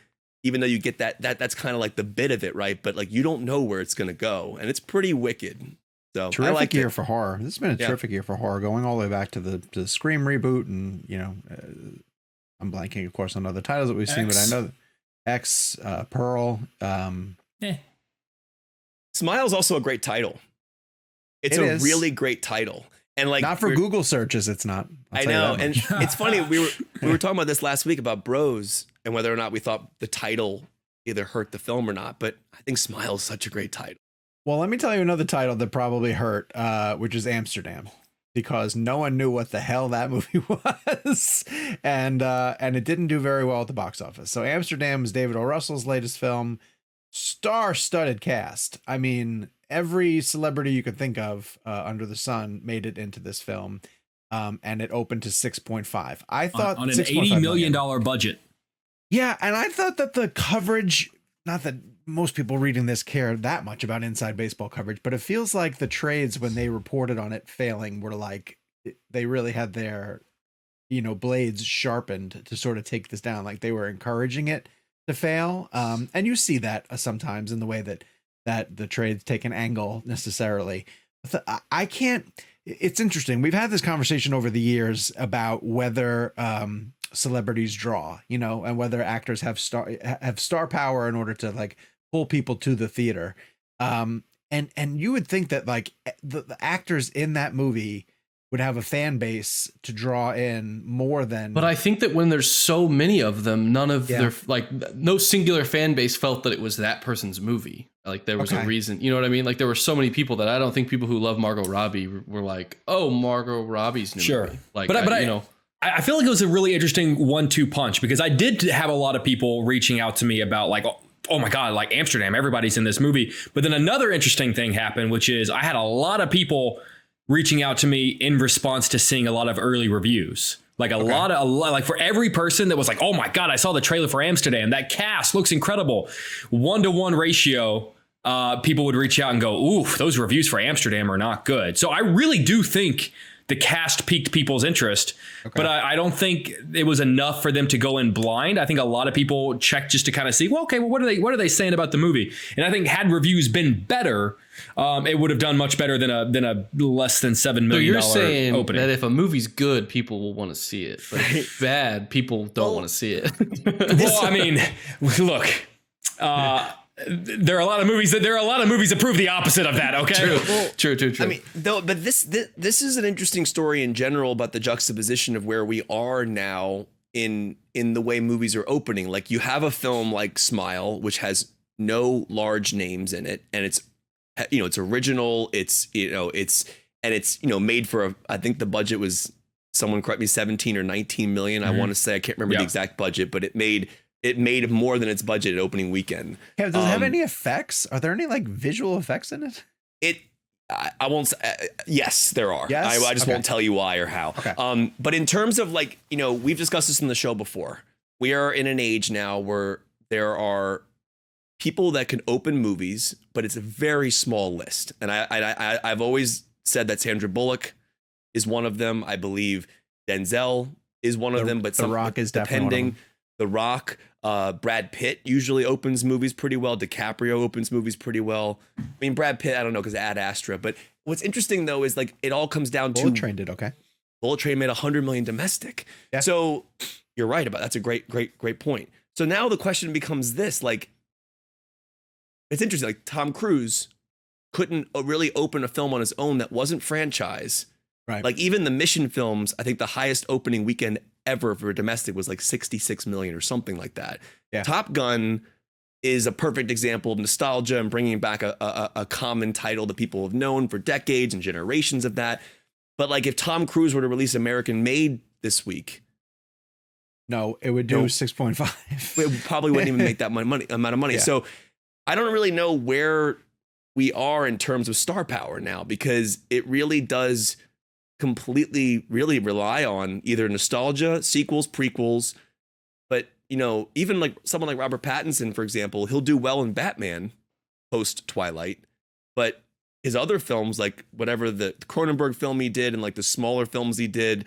even though you get that's kind of like the bit of it, right? But like you don't know where it's going to go, and it's pretty wicked. So terrific I like year for horror. This has been a terrific year for horror, going all the way back to the Scream reboot, and I'm blanking, of course, on other titles that we've seen, but I know that X, Pearl. Smile's also a great title. It's a really great title. And like not for Google searches, it's not. I know. And it's funny, we were talking about this last week about Bros and whether or not we thought the title either hurt the film or not. But I think Smile is such a great title. Well, let me tell you another title that probably hurt, which is Amsterdam, because no one knew what the hell that movie was, and it didn't do very well at the box office. So Amsterdam is David O. Russell's latest film, star-studded cast. I mean, every celebrity you could think of under the sun made it into this film, and it opened to 6.5. I thought on an $80 million budget. Yeah, and I thought that the coverage, not that most people reading this care that much about inside baseball coverage, but it feels like the trades, when they reported on it failing, were like they really had their blades sharpened to sort of take this down. Like they were encouraging it to fail, and you see that sometimes in the way that the trades take an angle necessarily. I can't. It's interesting. We've had this conversation over the years about whether celebrities draw, and whether actors have star power in order to like pull people to the theater. And you would think that like the actors in that movie would have a fan base to draw in more than. But I think that when there's so many of them, none of their no singular fan base felt that it was that person's movie. Like there was a reason, you know what I mean? Like there were so many people that I don't think people who love Margot Robbie were like, oh, Margot Robbie's new movie. Like, but I feel like it was a really interesting 1-2 punch, because I did have a lot of people reaching out to me about like, oh my God, like Amsterdam, everybody's in this movie. But then another interesting thing happened, which is I had a lot of people reaching out to me in response to seeing a lot of early reviews. Like a lot, like for every person that was like, oh my God, I saw the trailer for Amsterdam. That cast looks incredible. 1-to-1 ratio. People would reach out and go, ooh, those reviews for Amsterdam are not good. So I really do think the cast piqued people's interest, but I don't think it was enough for them to go in blind. I think a lot of people checked just to kind of see, well, okay, well, what are they saying about the movie? And I think had reviews been better, it would have done much better than a less than $7 million. So you're saying opening. that if a movie's good, people will want to see it, but if it's bad, people don't want to see it. Well, I mean, look, there are a lot of movies that prove the opposite of that. Okay. True. I mean, but this is an interesting story in general about the juxtaposition of where we are now in the way movies are opening. Like you have a film like Smile, which has no large names in it, and it's original. It's made for I think the budget was, someone correct me, 17 or 19 million. I want to say, I can't remember the exact budget, but it made it made more than its budget at opening weekend. Yeah, does it have any effects? Are there any like visual effects in it? I won't say, yes, there are. Yes? I just won't tell you why or how. Okay. But in terms of like, we've discussed this in the show before. We are in an age now where there are people that can open movies, but it's a very small list. And I've always said that Sandra Bullock is one of them. I believe Denzel is one of them, but The Rock is definitely one of them. The Rock, Brad Pitt usually opens movies pretty well. DiCaprio opens movies pretty well. I mean, Brad Pitt, I don't know, because Ad Astra. But what's interesting though is like it all comes down to Bullet Train did okay. Bullet Train made $100 million domestic. Yeah. So you're right about that's a great point. So now the question becomes this: like, it's interesting. Like Tom Cruise couldn't really open a film on his own that wasn't franchise. Right. Like even the Mission films, I think the highest opening weekend ever for domestic was like 66 million or something like that. Yeah. Top Gun is a perfect example of nostalgia and bringing back a common title that people have known for decades and generations of that. But like if Tom Cruise were to release American Made this week, no, it would do 6.5. It probably wouldn't even make that amount of money. Yeah. So I don't really know where we are in terms of star power now, because it really does completely really rely on either nostalgia, sequels, prequels. But, even like someone like Robert Pattinson, for example, he'll do well in Batman post Twilight. But his other films, like whatever the Cronenberg film he did and like the smaller films he did,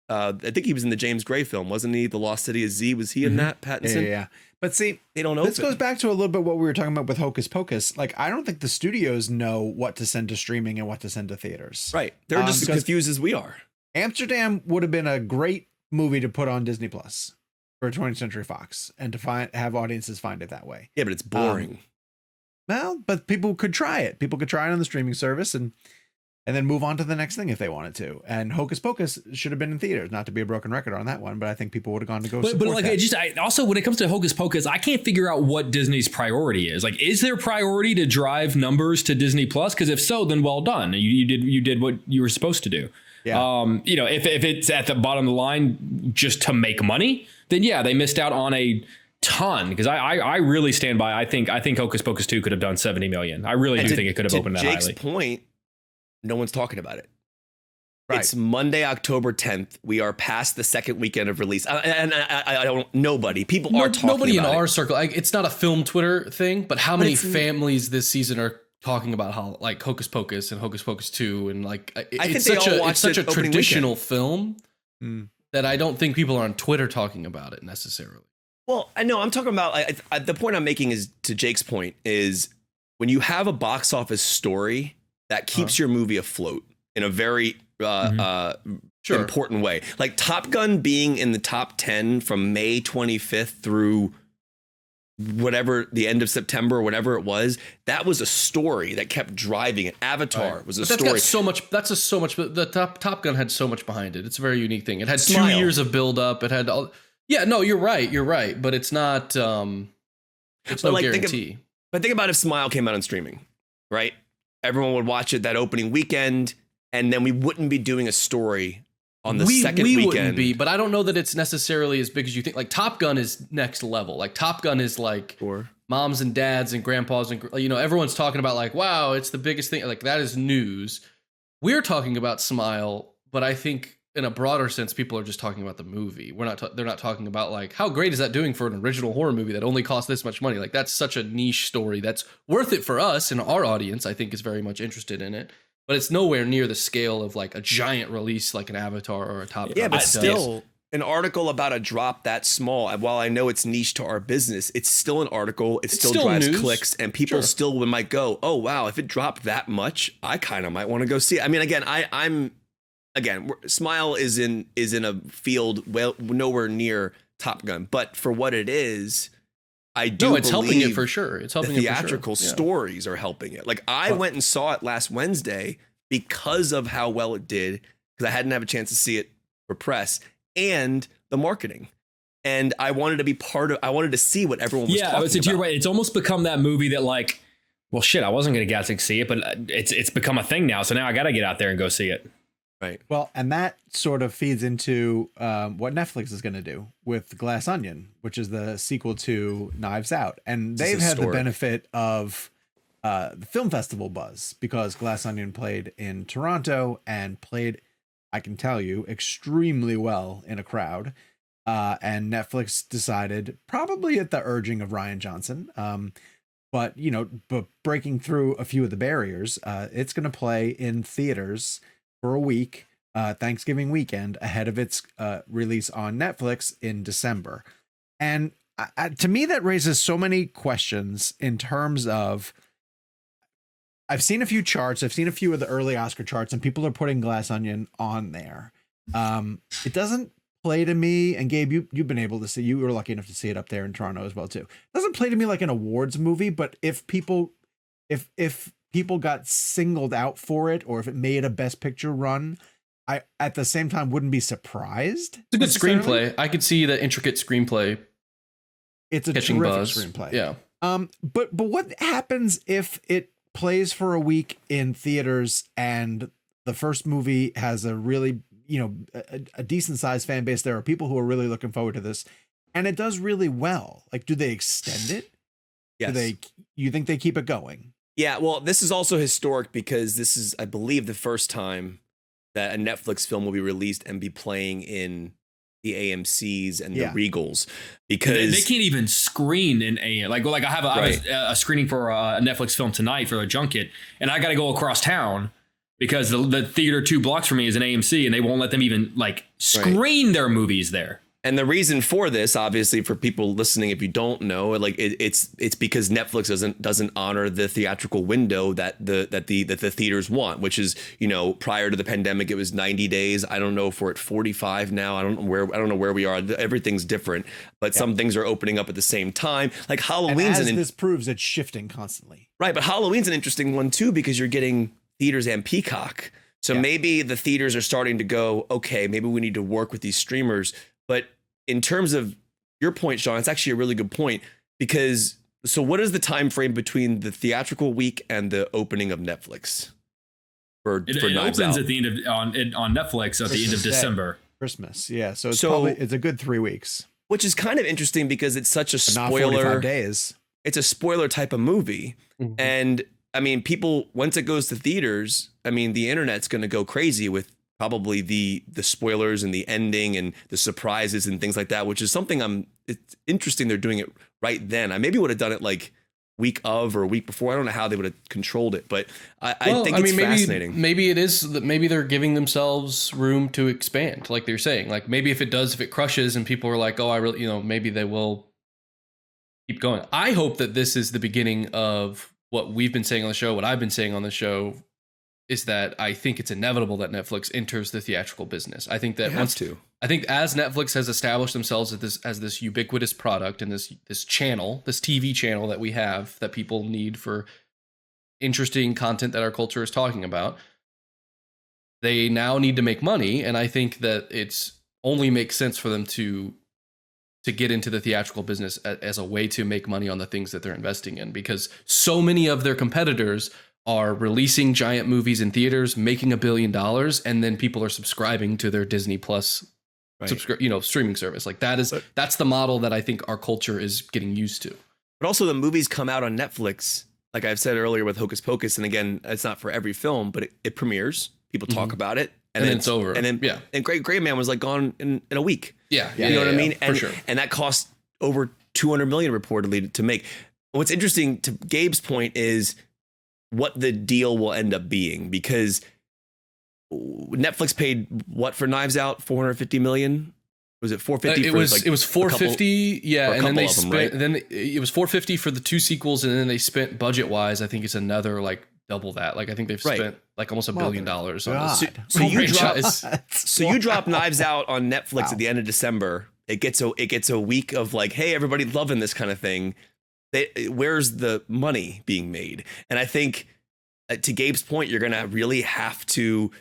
I think he was in the James Gray film, wasn't he? The Lost City of Z. Was he in that, Pattinson? Yeah. But see, they don't open. This goes back to a little bit what we were talking about with Hocus Pocus. Like, I don't think the studios know what to send to streaming and what to send to theaters. Right. They're just as confused as we are. Amsterdam would have been a great movie to put on Disney Plus for 20th Century Fox and to have audiences find it that way. Yeah, but it's boring. Well, but people could try it. People could try it on the streaming service and then move on to the next thing if they wanted to. And Hocus Pocus should have been in theaters, not to be a broken record on that one, but I think people would have gone to go support like that. Also when it comes to Hocus Pocus, I can't figure out what Disney's priority is. Like, is their priority to drive numbers to Disney Plus? Because if so, then well done. You did what you were supposed to do. Yeah. If it's at the bottom of the line just to make money, then yeah, they missed out on a ton. Because I really stand by. I think Hocus Pocus 2 could have done 70 million. I really do think it could have opened that Jake's highly. Point, no one's talking about it. Right. It's Monday, October 10th. We are past the second weekend of release. And I don't, nobody, people are talking nobody about in our it. circle. It's not a film Twitter thing, but how many families this season are talking about how like Hocus Pocus and Hocus Pocus 2 and like it's such a traditional film that I don't think people are on Twitter talking about it necessarily. Well, I know I'm talking about the point I'm making is to Jake's point is when you have a box office story that keeps your movie afloat in a very important way. Like Top Gun being in the top 10 from May 25th through whatever the end of September or whatever it was, that was a story that kept driving it. Avatar was a story. Got so much. That's just so much. The Top Gun had so much behind it. It's a very unique thing. It had Smile. 2 years of build up. It had all. Yeah, no, you're right. But it's not. It's no guarantee. But think about if Smile came out on streaming, right? Everyone would watch it that opening weekend, and then we wouldn't be doing a story on the second weekend. We wouldn't be, but I don't know that it's necessarily as big as you think. Like Top Gun is next level. Like Top Gun is like moms and dads and grandpas and everyone's talking about like, wow, it's the biggest thing. Like that is news. We're talking about Smile, but I think in a broader sense, people are just talking about the movie. They're not talking about like how great is that doing for an original horror movie that only costs this much money. Like that's such a niche story that's worth it for us, and our audience I think is very much interested in it. But it's nowhere near the scale of like a giant release like an Avatar or a Top Gun. Yeah, but still, an article about a drop that small, while I know it's niche to our business, it's still an article. It still drives news. Clicks, and people still might go, oh, wow, if it dropped that much, I kind of might want to go see it. I mean, again, Smile is in a field nowhere near Top Gun, but for what it is, it's helping it for sure. It's helping the theatrical stories are helping it. Like I went and saw it last Wednesday because of how well it did, because I hadn't had a chance to see it for press and the marketing. And I wanted to be I wanted to see what everyone was talking about. You're right. It's almost become that movie that like, well, shit, I wasn't going to get to see it, but it's become a thing now. So now I got to get out there and go see it. Right. Well, and that sort of feeds into what Netflix is going to do with Glass Onion, which is the sequel to Knives Out. And they've had the benefit of the film festival buzz because Glass Onion played in Toronto and played, I can tell you, extremely well in a crowd. And Netflix decided, probably at the urging of Rian Johnson, but breaking through a few of the barriers, it's going to play in theaters for a week, Thanksgiving weekend, ahead of its release on Netflix in December. And to me, that raises so many questions in terms of, I've seen a few charts, I've seen a few of the early Oscar charts, and people are putting Glass Onion on there. It doesn't play to me, and Gabe, you've been able to see, you were lucky enough to see it up there in Toronto as well too. It doesn't play to me like an awards movie, but if people got singled out for it, or if it made a Best Picture run, I at the same time wouldn't be surprised. It's a good screenplay. I could see the intricate screenplay. It's a terrific screenplay. Yeah. But what happens if it plays for a week in theaters and the first movie has a really, a decent sized fan base? There are people who are really looking forward to this, and it does really well. Like, do they extend it? Yes. You think they keep it going? Yeah, well, this is also historic because this is, I believe, the first time that a Netflix film will be released and be playing in the AMCs and the Regals, because they can't even screen in AM. Like I have a screening for a Netflix film tonight for a junket, and I got to go across town because the theater 2 blocks from me is an AMC, and they won't let them even screen their movies there. And the reason for this, obviously, for people listening, if you don't know, it's because Netflix doesn't honor the theatrical window that the theaters want, which is, prior to the pandemic, it was 90 days. I don't know if we're at 45 now. I don't know where we are. Everything's different, but some things are opening up at the same time. Like Halloween's, this proves it's shifting constantly. Right, but Halloween's an interesting one too because you're getting theaters and Peacock. So maybe the theaters are starting to go, okay, maybe we need to work with these streamers. But in terms of your point, Sean, it's actually a really good point, because so what is the time frame between the theatrical week and the opening of Netflix? It opens at the end of on Netflix at the end of December. Christmas, yeah. So it's a good 3 weeks, which is kind of interesting because it's such a spoiler. Not 45 days. It's a spoiler type of movie, and I mean, people, once it goes to theaters, I mean, the internet's going to go crazy with probably the spoilers and the ending and the surprises and things like that, which is something it's interesting they're doing it right then. I maybe would have done it like week of or a week before. I don't know how they would have controlled it, but I think it's fascinating. Maybe it is that maybe they're giving themselves room to expand, like they're saying. Like maybe if it crushes and people are like, oh, I really, maybe they will keep going. I hope that this is the beginning of what we've been saying on the show, what I've been saying on the show, is that I think it's inevitable that Netflix enters the theatrical business. I think that I think as Netflix has established themselves as this ubiquitous product and this channel, this TV channel that we have that people need for interesting content that our culture is talking about, they now need to make money. And I think that it's only makes sense for them to get into the theatrical business as a way to make money on the things that they're investing in, because so many of their competitors are releasing giant movies in theaters, making $1 billion, and then people are subscribing to their Disney Plus, streaming service. Like that's the model that I think our culture is getting used to. But also the movies come out on Netflix, like I've said earlier with Hocus Pocus, and again, it's not for every film, but it premieres. People talk about it, and then it's over. And then and Gray Man was like gone in a week. Yeah, you know what I mean? For sure. And that cost over $200 million reportedly to make. What's interesting, to Gabe's point, is what the deal will end up being, because Netflix paid what for Knives Out? $450 million? Was it $450? It was $450, and then they spent. Then it was $450 for the 2 sequels, and then they spent budget wise, I think it's another like double that. Like I think they've spent like almost $1 billion on this. So you drop Knives Out on Netflix at the end of December. It gets a week of like, hey, everybody loving this kind of thing. Where's the money being made? And I think, to Gabe's point, you're gonna really have to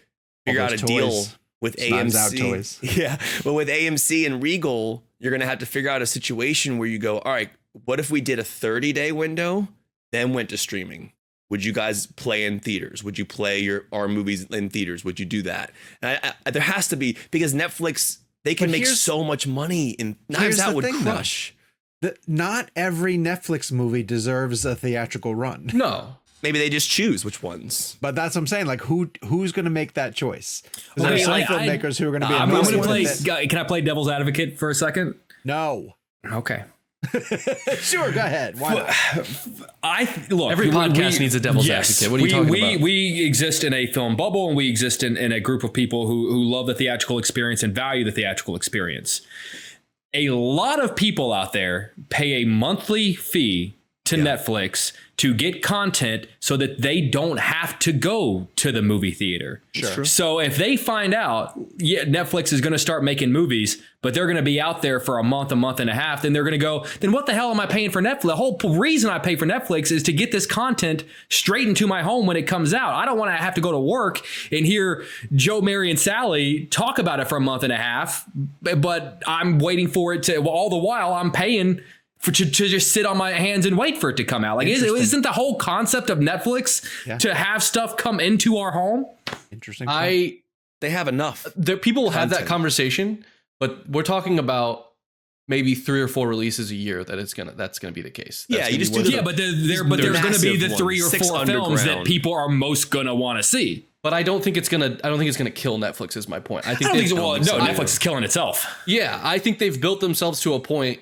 figure out a deal with AMC. Out toys. Yeah, but with AMC and Regal, you're gonna have to figure out a situation where you go, all right, what if we did a 30-day window, then went to streaming? Would you guys play in theaters? Would you play our movies in theaters? Would you do that? And there has to be, because Netflix, they can make so much money, and Knives Out would crush. Not every Netflix movie deserves a theatrical run. No. Maybe they just choose which ones. But that's what I'm saying. Like, who's going to make that choice? There are some filmmakers who are going to be. I'm going to play. Can I play devil's advocate for a second? No. Okay. Sure, go ahead. Why not? Look. Every podcast needs a devil's advocate. What are you talking about? We exist in a film bubble, and we exist in a group of people who love the theatrical experience and value the theatrical experience. A lot of people out there pay a monthly fee to Netflix to get content so that they don't have to go to the movie theater. Sure. So if they find out, Netflix is going to start making movies, but they're going to be out there for a month and a half, then they're going to go, then what the hell am I paying for Netflix? The whole reason I pay for Netflix is to get this content straight into my home when it comes out. I don't want to have to go to work and hear Joe, Mary, and Sally talk about it for a month and a half, but I'm waiting for it to, all the while I'm paying to just sit on my hands and wait for it to come out. Like, isn't the whole concept of Netflix to have stuff come into our home? Interesting. They have enough. People will have that conversation, but we're talking about maybe 3 or 4 releases a year that's gonna be the case. That's you just do but there's going to be the 3 or 4 films that people are most going to want to see. But I don't think it's gonna kill Netflix. Is my point. Netflix is killing itself. Yeah, I think they've built themselves to a point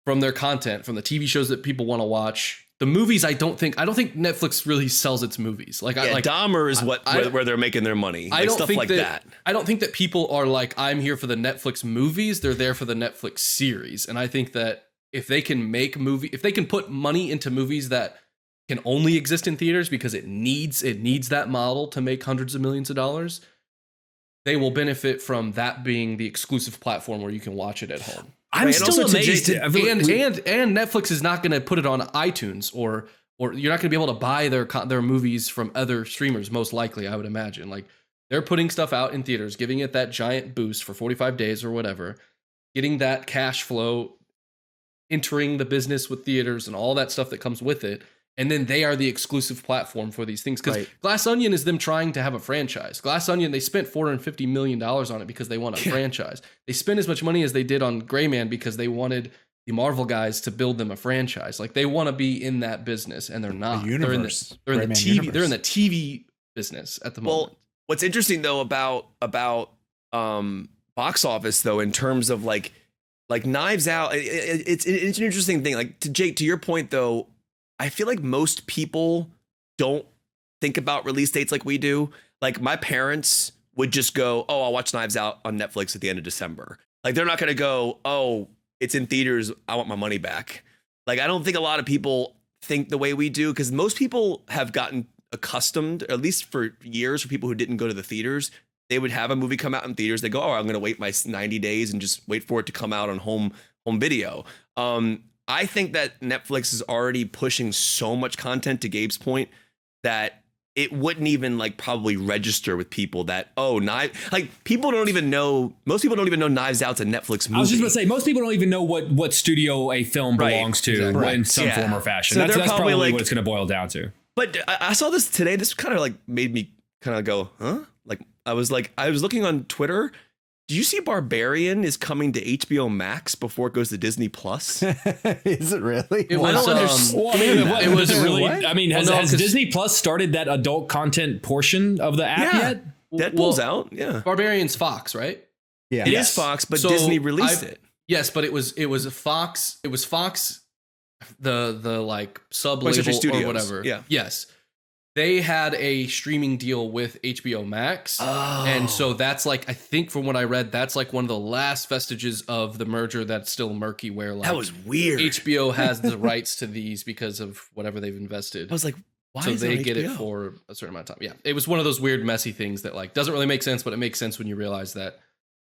from their content, from the TV shows that people want to watch. The movies, I don't think Netflix really sells its movies. Dahmer is where they're making their money. I don't think that. I don't think that people are like, I'm here for the Netflix movies. They're there for the Netflix series. And I think that if they can put money into movies that can only exist in theaters because it needs that model to make hundreds of millions of dollars, they will benefit from that being the exclusive platform where you can watch it at home. I'm still amazed. And Netflix is not going to put it on iTunes or you're not going to be able to buy their movies from other streamers. Most likely, I would imagine. Like, they're putting stuff out in theaters, giving it that giant boost for 45 days or whatever, getting that cash flow, entering the business with theaters and all that stuff that comes with it. And then they are the exclusive platform for these things. Because Glass Onion is them trying to have a franchise. Glass Onion, they spent $450 million on it because they want a franchise. They spent as much money as they did on Gray Man because they wanted the Marvel guys to build them a franchise. Like, they want to be in that business, and they're not. They're in the TV. They're in the TV business at the moment. Well, what's interesting though about box office though, in terms of like Knives Out, it's an interesting thing. Like, to Jake, to your point though, I feel like most people don't think about release dates like we do. Like, my parents would just go, oh, I'll watch Knives Out on Netflix at the end of December. Like, they're not going to go, oh, it's in theaters, I want my money back. Like, I don't think a lot of people think the way we do, because most people have gotten accustomed, at least for years, for people who didn't go to the theaters, they would have a movie come out in theaters. They go, oh, I'm going to wait my 90 days and just wait for it to come out on home video. I think that Netflix is already pushing so much content, to Gabe's point, that it wouldn't even probably register with people that, people don't even know, most people don't even know Knives Out's a Netflix movie. I was just going to say, most people don't even know what studio a film belongs to in some form or fashion. So that's probably what it's going to boil down to. But I saw this today. This kind of made me kind of go, huh? I was looking on Twitter. Do you see Barbarian is coming to HBO Max before it goes to Disney Plus? Is it really? I don't understand. It was really. I mean, has Disney Plus started that adult content portion of the app yet? Deadpool's out. Yeah. Barbarian's Fox, right? Yeah. It is Fox, but Disney released it. Yes, but it was Fox. It was Fox, the sub label or whatever. Yeah. Yes. They had a streaming deal with HBO Max. Oh. And so that's I think from what I read, that's one of the last vestiges of the merger that's still murky, where that was weird. HBO has the rights to these because of whatever they've invested. I was like, why? So is they that get HBO? it for a certain amount of time. Yeah. It was one of those weird, messy things that doesn't really make sense, but it makes sense when you realize that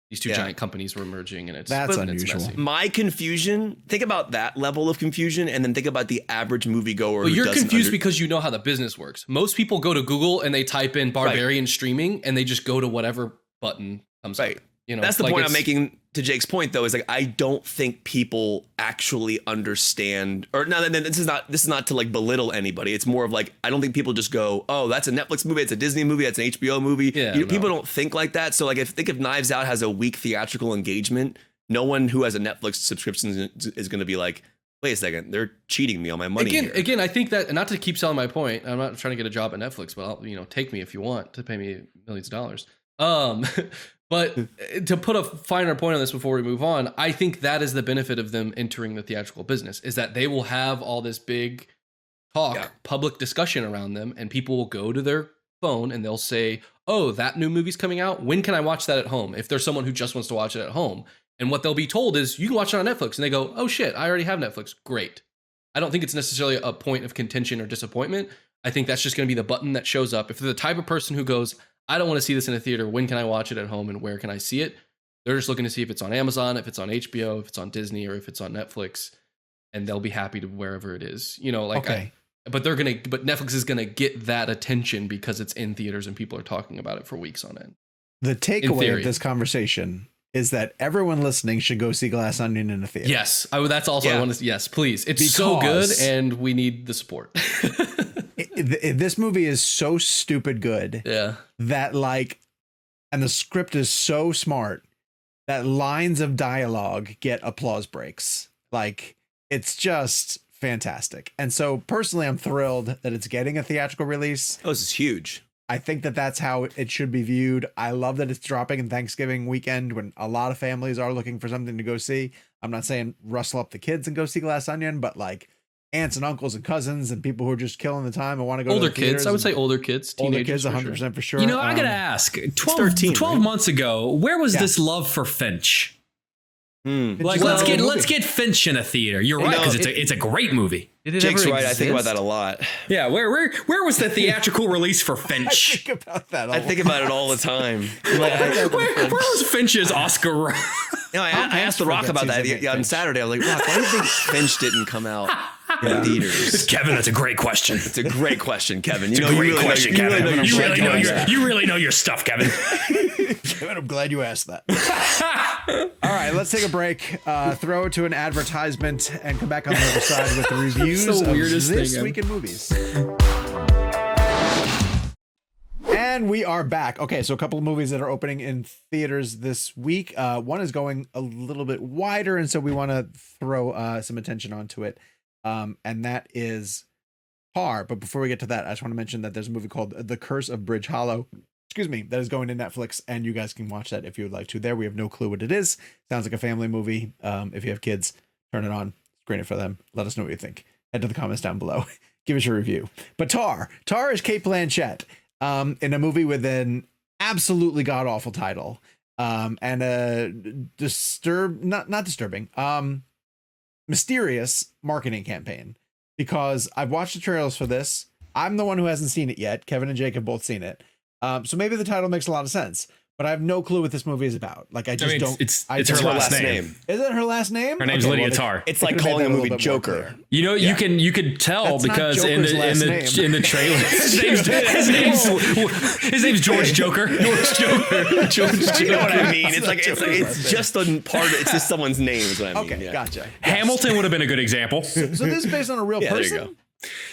these two giant companies were merging, and that's unusual. It's my confusion, think about that level of confusion, and then think about the average moviegoer. But you're confused because you know how the business works. Most people go to Google and they type in Barbarian streaming, and they just go to whatever button comes up. That's the point I'm making to Jake's point, though, is like, I don't think people actually understand, or no, this is not to like belittle anybody. It's more of like, I don't think people just go, oh, that's a Netflix movie, it's a Disney movie, it's an HBO movie. People don't think like that. So like, if Knives Out has a weak theatrical engagement, no one who has a Netflix subscription is going to be like, wait a second, they're cheating me on my money. Again, I think that, not to keep selling my point, I'm not trying to get a job at Netflix, but take me if you want to pay me millions of dollars. But to put a finer point on this before we move on, I think that is the benefit of them entering the theatrical business, is that they will have all this big talk, public discussion around them, and people will go to their phone and they'll say, oh, that new movie's coming out. When can I watch that at home? If there's someone who just wants to watch it at home. And what they'll be told is, you can watch it on Netflix. And they go, oh shit, I already have Netflix. Great. I don't think it's necessarily a point of contention or disappointment. I think that's just going to be the button that shows up. If they're the type of person who goes, I don't want to see this in a theater, when can I watch it at home and where can I see it? They're just looking to see if it's on Amazon, if it's on HBO, if it's on Disney, or if it's on Netflix, and they'll be happy to wherever it is. But Netflix is gonna get that attention because it's in theaters and people are talking about it for weeks on end. The takeaway of this conversation is that everyone listening should go see Glass Onion in a theater. Yes, that's also I want to. Yes, please. It's so good, and we need the support. This movie is so stupid good. That and the script is so smart that lines of dialogue get applause breaks. It's just fantastic. And so personally, I'm thrilled that it's getting a theatrical release. Oh, this is huge. I think that that's how it should be viewed. I love that it's dropping in Thanksgiving weekend when a lot of families are looking for something to go see. I'm not saying rustle up the kids and go see Glass Onion, but aunts and uncles and cousins and people who are just killing the time and want to go older to the theaters. Kids. I would say older kids, teenagers, 100% for sure. I got to ask, 12 months ago, where was this love for Finch? Let's get Finch in a theater. You're right, because it's a great movie. Jake's right. I think about that a lot. Yeah, where was the theatrical release for Finch? I think about that. I think about it all the time. Where was Finch's Oscar run? I asked The Rock about that on Saturday. I was like, Rock, why do you think Finch didn't come out in theaters? Kevin, that's a great question. It's a great question, Kevin. You really know your stuff, Kevin. Kevin, I'm glad you asked that. All right, let's take a break, throw it to an advertisement, and come back on the other side with the reviews of this week in movies. And we are back. Okay, so a couple of movies that are opening in theaters this week. One is going a little bit wider, and so we want to throw some attention onto it. And that is Tar. But before we get to that, I just want to mention that there's a movie called The Curse of Bridge Hollow. That is going to Netflix, and you guys can watch that if you would like to. There, we have no clue what it is. Sounds like a family movie. If you have kids, turn it on, screen it for them. Let us know what you think. Head to the comments down below. Give us your review. But Tar is Cate Blanchett in a movie with an absolutely god awful title, and a mysterious marketing campaign. Because I've watched the trailers for this. I'm the one who hasn't seen it yet. Kevin and Jake have both seen it. So maybe the title makes a lot of sense, but I have no clue what this movie is about. It's her last name. Is it her last name? Her name's Lydia Tar. It's like calling a movie Joker. You could tell because in the trailer, his name's George Joker. George Joker. You know what I mean? It's just a part. It's just someone's name. Is what I mean. Okay, gotcha. Hamilton would have been a good example. So this is based on a real person. There you go.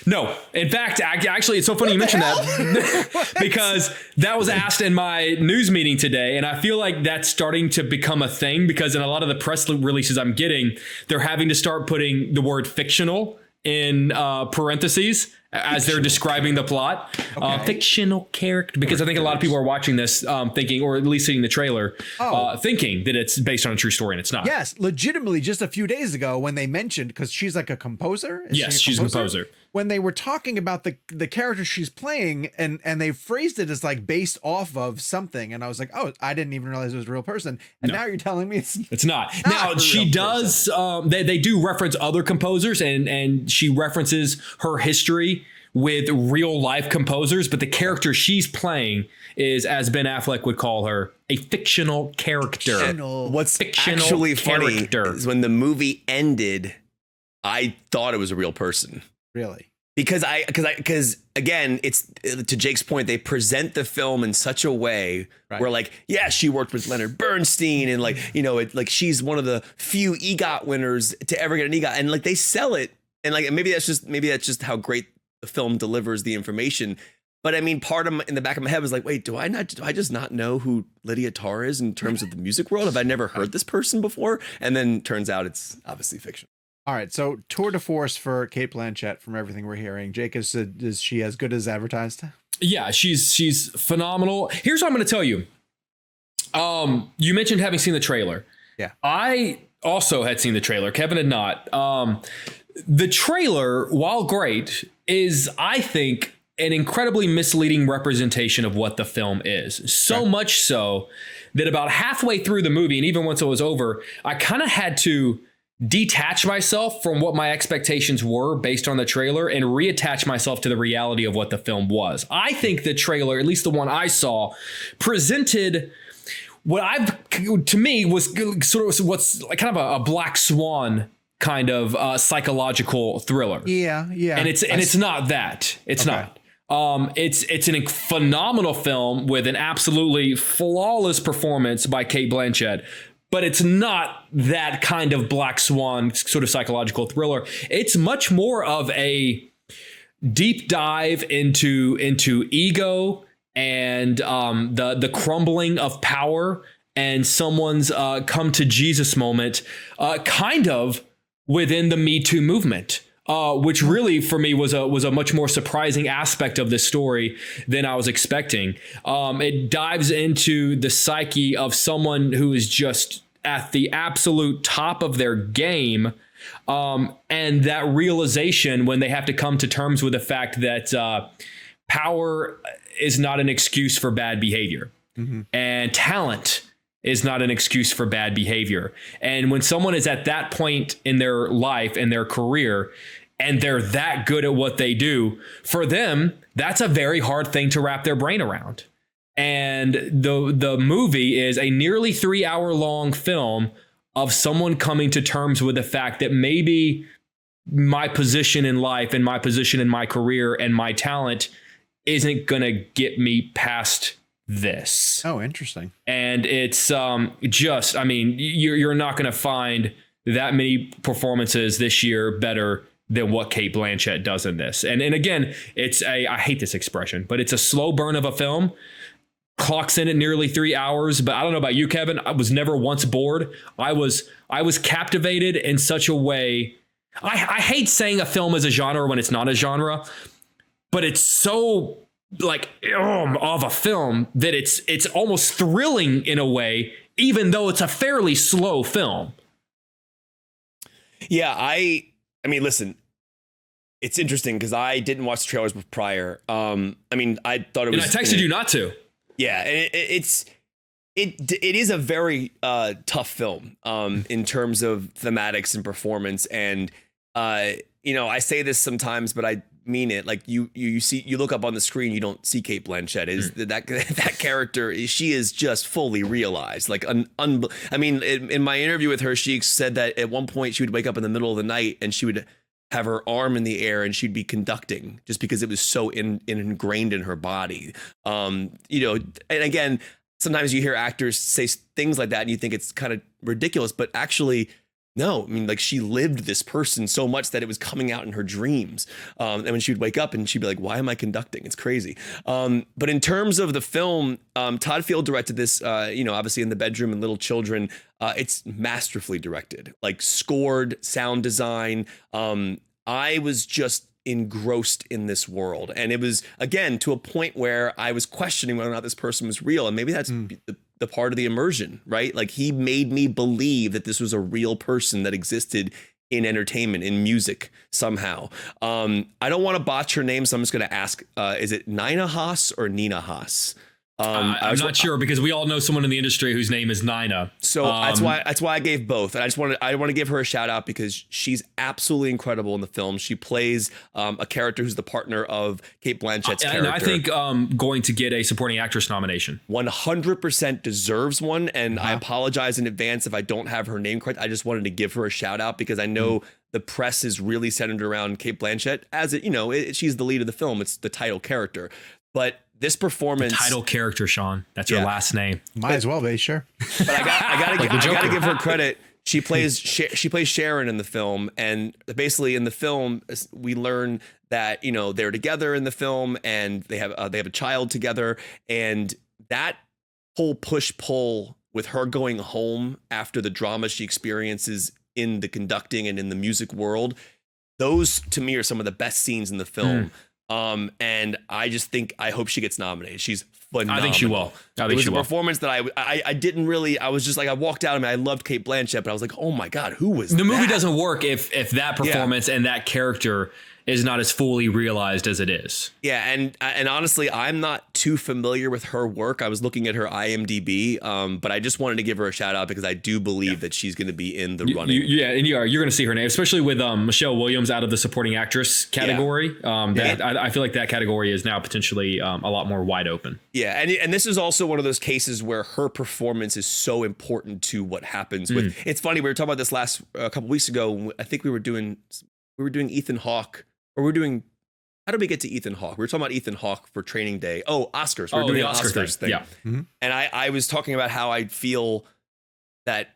No, in fact, actually, it's so funny you mentioned that because that was asked in my news meeting today. And I feel like that's starting to become a thing because in a lot of the press releases I'm getting, they're having to start putting the word fictional in parentheses as they're describing the plot. Fictional character, because I think a lot of people are watching this thinking, or at least seeing the trailer, thinking that it's based on a true story, and it's not. Yes, legitimately, just a few days ago when they mentioned, because she's like a composer. Yes, she's a composer. When they were talking about the character she's playing, and they phrased it as like based off of something, and I was like, oh, I didn't even realize it was a real person, and now you're telling me it's not. Now she does. They do reference other composers, and she references her history with real life composers, but the character she's playing is, as Ben Affleck would call her, a fictional character. What's actually funny is when the movie ended, I thought it was a real person. Really? Because again, it's to Jake's point, they present the film in such a way where like, yeah, she worked with Leonard Bernstein and like, you know, like she's one of the few EGOT winners to ever get an EGOT, and like they sell it, and like maybe that's just how great the film delivers the information. But I mean, part of in the back of my head was like, wait, do I just not know who Lydia Tarr is in terms of the music world? Have I never heard this person before? And then turns out it's obviously fiction. All right, so tour de force for Cate Blanchett from everything we're hearing. Jake, is she as good as advertised? Yeah, she's phenomenal. Here's what I'm going to tell you. You mentioned having seen the trailer. Yeah. I also had seen the trailer. Kevin had not. The trailer, while great, is, I think, an incredibly misleading representation of what the film is. So much so that about halfway through the movie, and even once it was over, I kind of had to detach myself from what my expectations were based on the trailer and reattach myself to the reality of what the film was. I think the trailer, at least the one I saw, presented what to me was sort of what's like kind of a black swan kind of psychological thriller. Yeah. And it's not that. It's not. It's a phenomenal film with an absolutely flawless performance by Cate Blanchett. But it's not that kind of black swan sort of psychological thriller. It's much more of a deep dive into ego and the crumbling of power and someone's come to Jesus moment, kind of within the Me Too movement. Which really for me was a much more surprising aspect of this story than I was expecting. It dives into the psyche of someone who is just at the absolute top of their game, and that realization when they have to come to terms with the fact that power is not an excuse for bad behavior, and talent is not an excuse for bad behavior. And when someone is at that point in their life and their career, and they're that good at what they do, for them, that's a very hard thing to wrap their brain around. And the movie is a nearly 3-hour long film of someone coming to terms with the fact that maybe my position in life and my position in my career and my talent isn't going to get me past this. Oh, interesting. And it's just, I mean, you're not going to find that many performances this year better than what Cate Blanchett does in this. And again, I hate this expression, but it's a slow burn of a film. Clocks in at nearly 3 hours, but I don't know about you, Kevin. I was never once bored. I was captivated in such a way. I hate saying a film is a genre when it's not a genre, but it's so like of a film that it's almost thrilling in a way, even though it's a fairly slow film. Yeah, I mean, listen, it's interesting because I didn't watch the trailers prior. I mean, I thought it was. And I texted you not to. Yeah, and it is a very tough film in terms of thematics and performance, and you know, I say this sometimes, but I mean it. Like you look up on the screen, you don't see Cate Blanchett. Is that character? She is just fully realized. Like I mean, in my interview with her, she said that at one point she would wake up in the middle of the night and she would have her arm in the air and she'd be conducting just because it was so ingrained in her body. You know, and again, sometimes you hear actors say things like that and you think it's kind of ridiculous, but actually, no, I mean, like she lived this person so much that it was coming out in her dreams. And when she would wake up and she'd be like, why am I conducting? It's crazy. But in terms of the film, Todd Field directed this, you know, obviously in the bedroom and little children. It's masterfully directed, like scored, sound design. I was just engrossed in this world. And it was, again, to a point where I was questioning whether or not this person was real. And maybe that's the part of the immersion, right? Like he made me believe that this was a real person that existed in entertainment, in music somehow. I don't want to botch her name, so I'm just going to ask, is it Nina Haas or Nina Haas? I'm not sure because we all know someone in the industry whose name is Nina. So that's why I gave both. And I want to give her a shout out because she's absolutely incredible in the film. She plays a character who's the partner of Cate Blanchett's character. And I think going to get a supporting actress nomination. 100% deserves one. And I apologize in advance if I don't have her name correct. I just wanted to give her a shout out because I know the press is really centered around Cate Blanchett as she's the lead of the film. It's the title character. But this performance, the title character, Sean, that's your last name. Might as well be, sure. But I gotta give her credit. She plays Sharon in the film, and basically in the film we learn that they're together in the film and they have a child together, and that whole push-pull with her going home after the drama she experiences in the conducting and in the music world, those to me are some of the best scenes in the film. And I hope she gets nominated. She's phenomenal. I think she will. It was a performance that I didn't really, I was just like, I walked out. I loved Cate Blanchett, but I was like, oh my God, who was the movie doesn't work if that performance and that character is not as fully realized as it is. Yeah, and honestly, I'm not too familiar with her work. I was looking at her IMDb, but I just wanted to give her a shout out because I do believe that she's going to be in the running. And you're going to see her name, especially with Michelle Williams out of the supporting actress category. I feel like that category is now potentially a lot more wide open. Yeah, and this is also one of those cases where her performance is so important to what happens with. It's funny, we were talking about this a couple weeks ago. I think we were doing Ethan Hawke. Or we're doing, how did we get to Ethan Hawke? We were talking about Ethan Hawke for Training Day. Oh, Oscars. We're doing the Oscars thing. Yeah. And I was talking about how I feel that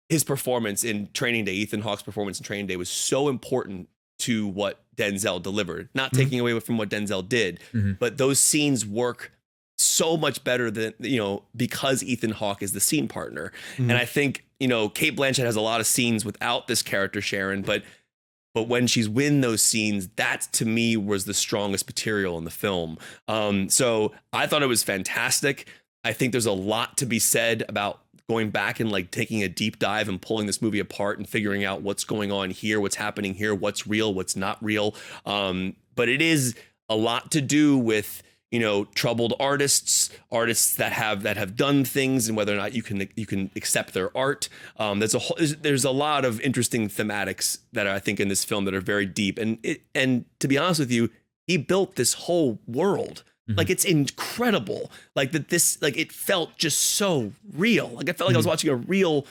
his performance in Training Day, Ethan Hawke's performance in Training Day, was so important to what Denzel delivered. Not taking away from what Denzel did, but those scenes work so much better than, because Ethan Hawke is the scene partner. And I think, Cate Blanchett has a lot of scenes without this character, Sharon, but when she's in those scenes, that to me was the strongest material in the film. So I thought it was fantastic. I think there's a lot to be said about going back and taking a deep dive and pulling this movie apart and figuring out what's going on here, what's happening here, what's real, what's not real. But it is a lot to do with troubled artists that have done things, and whether or not you can accept their art. There's a lot of interesting thematics that I think in this film that are very deep. And to be honest with you, he built this whole world. It's incredible. It felt just so real. I felt like I was watching a real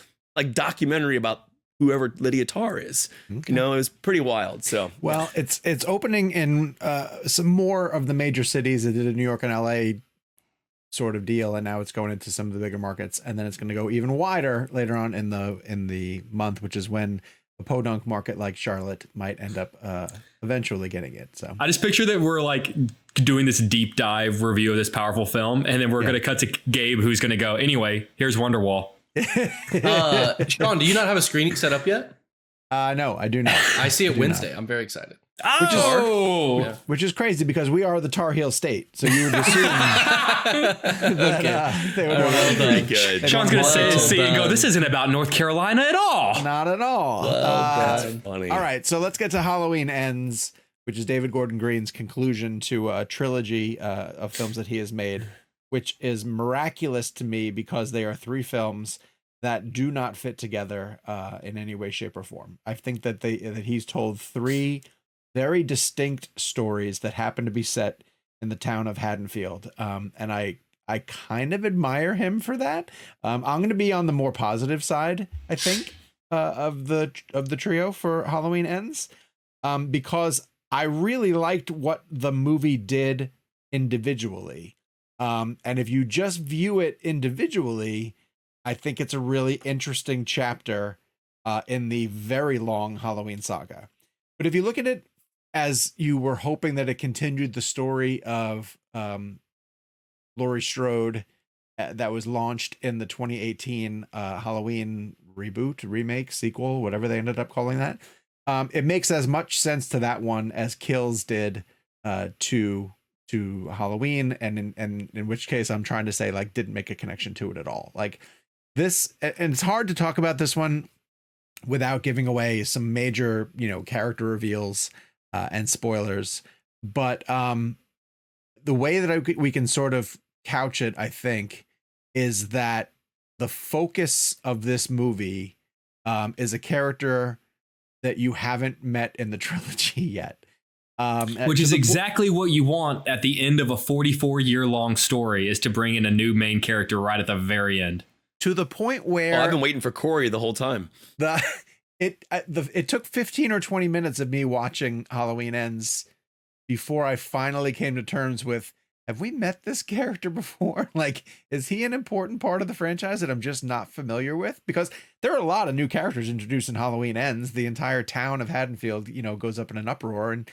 documentary about whoever Lydia Tarr is. Okay. It was pretty wild. So it's opening in some more of the major cities. It did a New York and LA sort of deal, and now it's going into some of the bigger markets, and then it's going to go even wider later on in the month, which is when a podunk market like Charlotte might end up eventually getting it. So I just picture that we're doing this deep dive review of this powerful film, and then we're going to cut to Gabe, who's going to go, anyway, here's Wonderwall. Sean, do you not have a screening set up yet? No, I do not. I see it Wednesday. I'm very excited. Which is crazy because we are the Tar Heel State. So you would assume that they would pretty good. Sean's going to see and go, this isn't about North Carolina at all. Not at all. That's funny. All right, so let's get to Halloween Ends, which is David Gordon Green's conclusion to a trilogy of films that he has made, which is miraculous to me because they are 3 films that do not fit together in any way, shape, or form. I think that he's told 3 very distinct stories that happen to be set in the town of Haddonfield, and I kind of admire him for that. I'm going to be on the more positive side, I think, of the trio for Halloween Ends, because I really liked what the movie did individually. And if you just view it individually, I think it's a really interesting chapter in the very long Halloween saga. But if you look at it as you were hoping that it continued the story of Laurie Strode that was launched in the 2018 Halloween reboot, remake, sequel, whatever they ended up calling that, it makes as much sense to that one as Kills did to Halloween, and in which case I'm trying to say didn't make a connection to it at all. This, and it's hard to talk about this one without giving away some major character reveals and spoilers, but the way that we can sort of couch it, I think, is that the focus of this movie is a character that you haven't met in the trilogy yet. Which is exactly what you want at the end of a 44-year-long story, is to bring in a new main character right at the very end. To the point where I've been waiting for Corey the whole time. It took 15 or 20 minutes of me watching Halloween Ends before I finally came to terms with, have we met this character before? Like, is he an important part of the franchise that I'm just not familiar with? Because there are a lot of new characters introduced in Halloween Ends. The entire town of Haddonfield, goes up in an uproar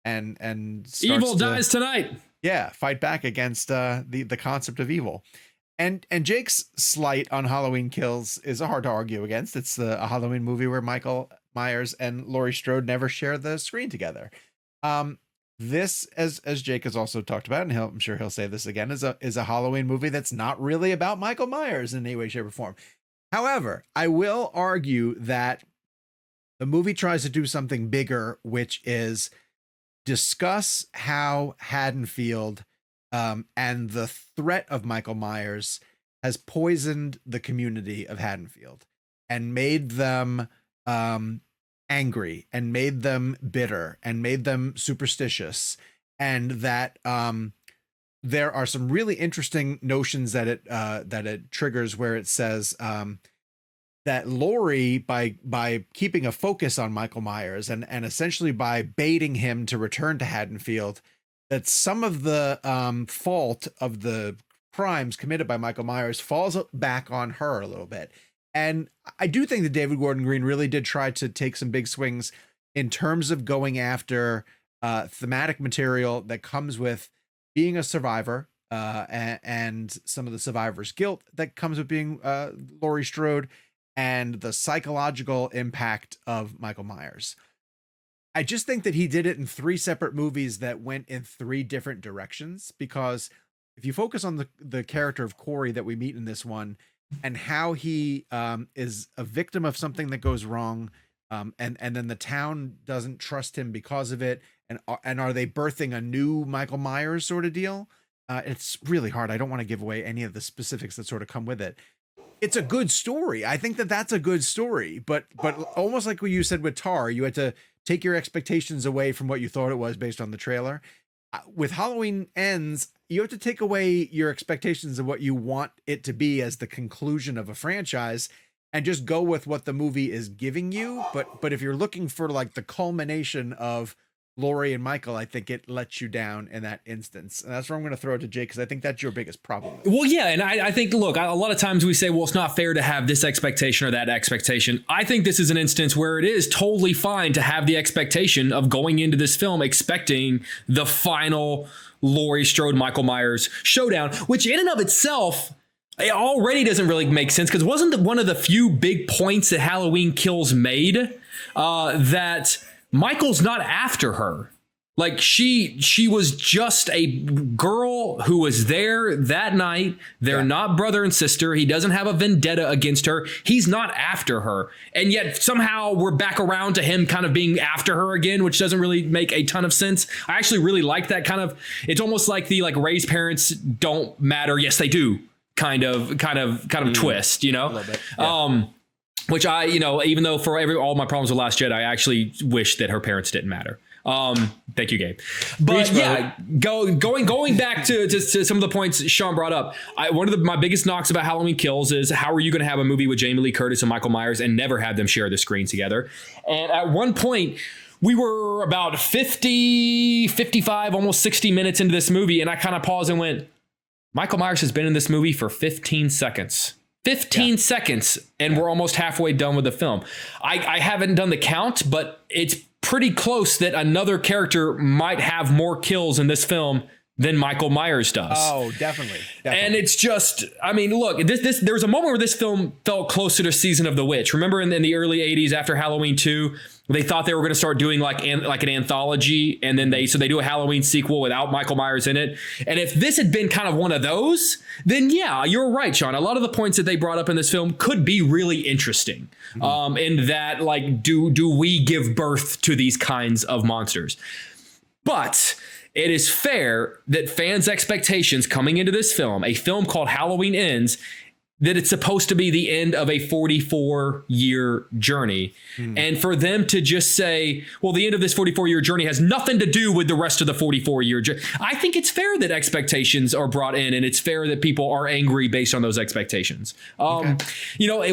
and evil dies tonight. Yeah, fight back against the concept of evil. And Jake's slight on Halloween Kills is hard to argue against. It's a Halloween movie where Michael Myers and Laurie Strode never share the screen together. This, as Jake has also talked about, and I'm sure he'll say this again, is a Halloween movie that's not really about Michael Myers in any way, shape, or form. However, I will argue that the movie tries to do something bigger, which is discuss how Haddonfield and the threat of Michael Myers has poisoned the community of Haddonfield and made them angry and made them bitter and made them superstitious, and that there are some really interesting notions that it triggers, where it says that Laurie, by keeping a focus on Michael Myers and essentially by baiting him to return to Haddonfield, that some of the fault of the crimes committed by Michael Myers falls back on her a little bit. And I do think that David Gordon Green really did try to take some big swings in terms of going after thematic material that comes with being a survivor and some of the survivor's guilt that comes with being Laurie Strode, and the psychological impact of Michael Myers. I just think that he did it in 3 separate movies that went in 3 different directions, because if you focus on the character of Corey that we meet in this one, and how he is a victim of something that goes wrong, and then the town doesn't trust him because of it, and are they birthing a new Michael Myers sort of deal? It's really hard. I don't want to give away any of the specifics that sort of come with it. It's a good story. I think that that's a good story, but almost like what you said with Tar, you had to take your expectations away from what you thought it was based on the trailer. With Halloween Ends, you have to take away your expectations of what you want it to be as the conclusion of a franchise and just go with what the movie is giving you. But if you're looking for like the culmination of Laurie and Michael, I think it lets you down in that instance. And that's where I'm going to throw it to Jake, because I think that's your biggest problem. Well, yeah. And I think, look, a lot of times we say, well, it's not fair to have this expectation or that expectation. I think this is an instance where it is totally fine to have the expectation of going into this film expecting the final Laurie Strode, Michael Myers showdown, which in and of itself, it already doesn't really make sense, because wasn't one of the few big points that Halloween Kills made that Michael's not after her. Like she was just a girl who was there that night. They're not brother and sister. He doesn't have a vendetta against her. He's not after her. And yet somehow we're back around to him kind of being after her again, which doesn't really make a ton of sense. I actually really like that kind of, it's almost like the Ray's parents don't matter. Yes, they do kind of twist, A little bit. Yeah. Which I, even though for all my problems with Last Jedi, I actually wish that her parents didn't matter. Thank you, Gabe. But going back to some of the points Sean brought up, one of my biggest knocks about Halloween Kills is, how are you going to have a movie with Jamie Lee Curtis and Michael Myers and never have them share the screen together? And at one point, we were about 50, 55, almost 60 minutes into this movie, and I kind of paused and went, Michael Myers has been in this movie for 15 seconds. 15 seconds, and we're almost halfway done with the film. I haven't done the count, but it's pretty close that another character might have more kills in this film than Michael Myers does. Oh, definitely. And it's just, I mean, look, there was a moment where this film felt closer to Season of the Witch. Remember in the early 80s after Halloween 2, they thought they were going to start doing like an anthology, and then they do a Halloween sequel without Michael Myers in it. And if this had been kind of one of those, then yeah, you're right, Sean. A lot of the points that they brought up in this film could be really interesting. In that, like, do we give birth to these kinds of monsters? But it is fair that fans' expectations coming into this film, a film called Halloween Ends, that it's supposed to be the end of a 44-year journey. And for them to just say, well, the end of this 44-year journey has nothing to do with the rest of the 44-year journey. I think it's fair that expectations are brought in, and it's fair that people are angry based on those expectations. You know,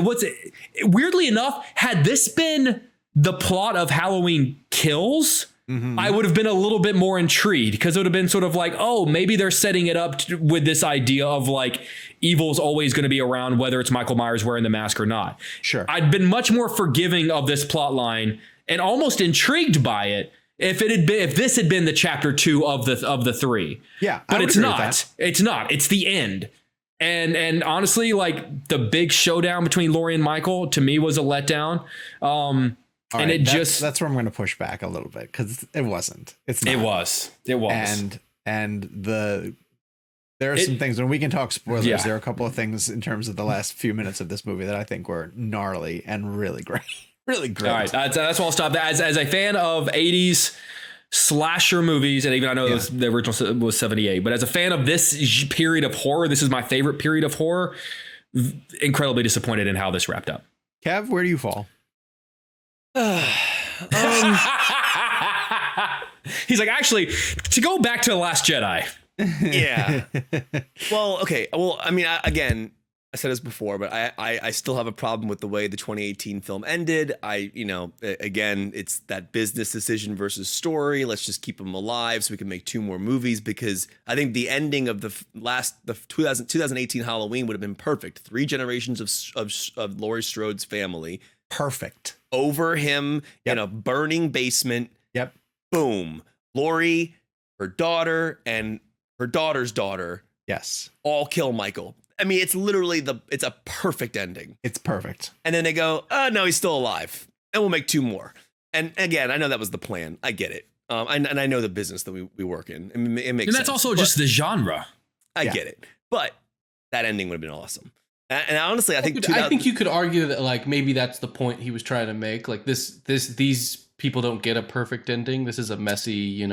weirdly enough, had this been the plot of Halloween Kills, I would have been a little bit more intrigued, because it would have been sort of like, oh, maybe they're setting it up with this idea of like evil's always going to be around, whether it's Michael Myers wearing the mask or not. Sure. I'd been much more forgiving of this plot line and almost intrigued by it if this had been the chapter 2 of the 3. Yeah. But it's not. It's not. It's the end. And honestly, like the big showdown between Laurie and Michael to me was a letdown. And right, that's where I'm going to push back a little bit, because it wasn't. It's not. It was. And there are some things, and we can talk spoilers. Yeah. There are a couple of things in terms of the last few minutes of this movie that I think were gnarly and really great. Really great. All right, that's why I'll stop. As a fan of 80s slasher movies, and even I know the original was 78, but as a fan of this period of horror, this is my favorite period of horror. Incredibly disappointed in how this wrapped up. Kev, where do you fall? He's like, actually, to go back to The Last Jedi. Yeah. Well, okay. Well, I mean, again, I said this before, but I still have a problem with the way the 2018 film ended. Again, it's that business decision versus story. Let's just keep them alive so we can make 2 more movies, because I think the ending of the 2018 Halloween would have been perfect. 3 generations of Laurie Strode's family. Perfect. Over him in a burning basement. Yep. Boom. Laurie, her daughter, and her daughter's daughter. Yes. All kill Michael. I mean, it's literally it's a perfect ending. It's perfect. And then they go, oh, no, he's still alive. And we'll make 2 more. And again, I know that was the plan. I get it. And I know the business that we work in. It makes sense. And that's also just the genre. I get it. But that ending would have been awesome. And honestly, I think you could argue that like maybe that's the point he was trying to make. Like these people don't get a perfect ending. This is a messy,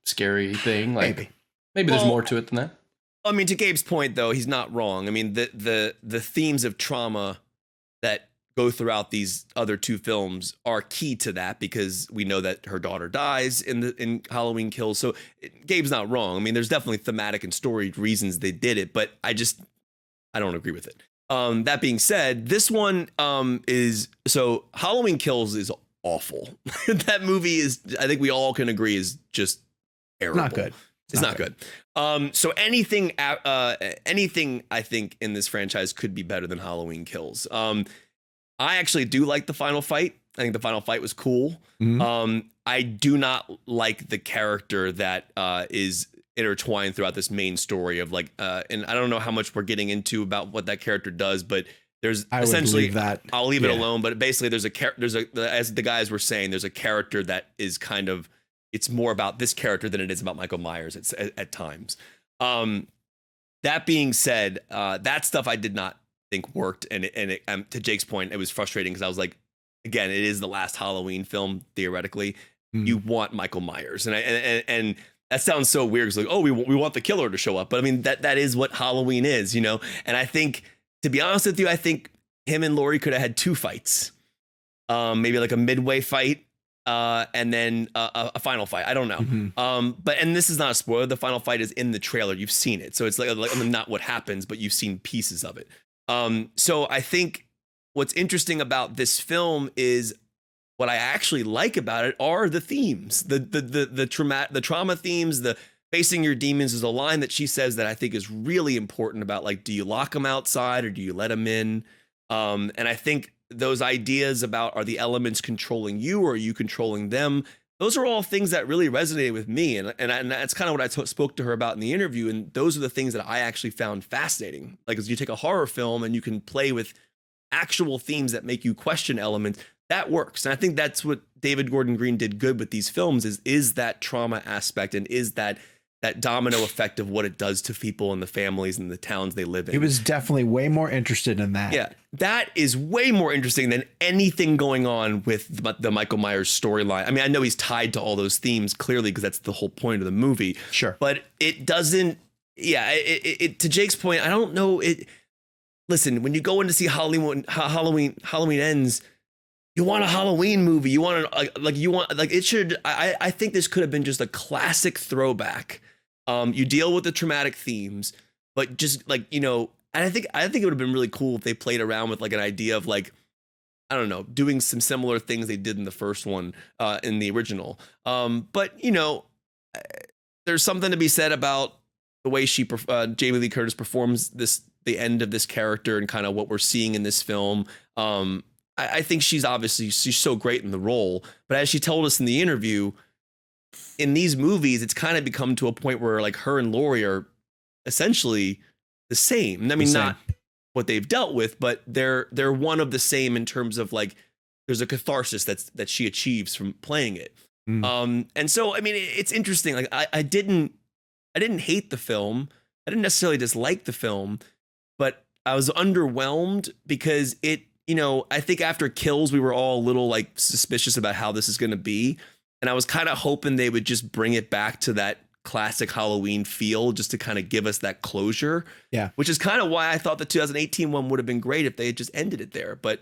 scary thing. Like maybe there's more to it than that. I mean, to Gabe's point, though, he's not wrong. I mean, the themes of trauma that go throughout these other 2 films are key to that, because we know that her daughter dies in Halloween Kills. So Gabe's not wrong. I mean, there's definitely thematic and story reasons they did it, but I don't agree with it. That being said, this one so Halloween Kills is awful. That movie is, I think we all can agree, is just terrible. Not good. It's not good. So anything I think in this franchise could be better than Halloween Kills. I actually do like the final fight. I think the final fight was cool. I do not like the character that is intertwined throughout this main story of like, and I don't know how much we're getting into about what that character does, but there's essentially that I'll leave it alone. But basically, there's as the guys were saying, there's a character that is kind of, it's more about this character than it is about Michael Myers at times. That being said, that stuff I did not think worked, and to Jake's point, it was frustrating because I was like, again, it is the last Halloween film theoretically. You want Michael Myers, and that sounds so weird. It's like, oh, we want the killer to show up, but I mean that is what Halloween is, And I think, to be honest with you, I think him and Laurie could have had 2 fights, maybe like a midway fight. And then a final fight. I don't know. But this is not a spoiler. The final fight is in the trailer. You've seen it. So it's like not what happens, but you've seen pieces of it. So I think what's interesting about this film is what I actually like about it are the themes, the trauma themes, the facing your demons is a line that she says that I think is really important about, like, do you lock them outside or do you let them in? And I think those ideas about, are the elements controlling you or are you controlling them? Those are all things that really resonated with me. And that's kind of what I spoke to her about in the interview. And those are the things that I actually found fascinating. Like, as you take a horror film and you can play with actual themes that make you question elements, that works. And I think that's what David Gordon Green did good with these films is that trauma aspect, and is that domino effect of what it does to people and the families and the towns they live in. He was definitely way more interested in that that is way more interesting than anything going on with the Michael Myers storyline. I mean, I know he's tied to all those themes clearly because that's the whole point of the movie. Sure. But it doesn't, it to Jake's point, I don't know. Listen, when you go in to see Halloween Ends, you want a Halloween movie. You want it should, I think this could have been just a classic throwback. You deal with the traumatic themes, but just like, you know, and I think it would have been really cool if they played around with like an idea of like, I don't know, doing some similar things they did in the first one, in the original. But you know, there's something to be said about the way Jamie Lee Curtis performs the end of this character and kind of what we're seeing in this film. I think she's so great in the role, but as she told us in the interview, in these movies, it's kind of become to a point where like her and Laurie are essentially the same. I mean, not what they've dealt with, but they're one of the same in terms of like, there's a catharsis that she achieves from playing it. And so, I mean, it's interesting. Like I didn't hate the film. I didn't necessarily dislike the film, but I was underwhelmed because it, you know, I think after Kills, we were all a little like suspicious about how this is going to be. And I was kind of hoping they would just bring it back to that classic Halloween feel just to kind of give us that closure. Yeah. Which is kind of why I thought the 2018 one would have been great if they had just ended it there. But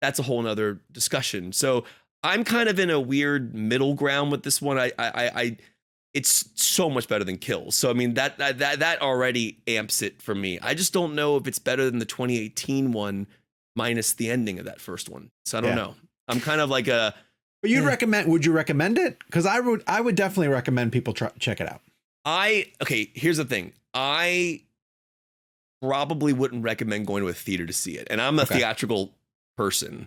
that's a whole nother discussion. So I'm kind of in a weird middle ground with this one. It's so much better than Kills. So I mean that already amps it for me. I just don't know if it's better than the 2018 one minus the ending of that first one. So I don't know. I'm kind of like a. But would you recommend it? Because I would definitely recommend people check it out. Here's the thing. I probably wouldn't recommend going to a theater to see it. And I'm a theatrical person.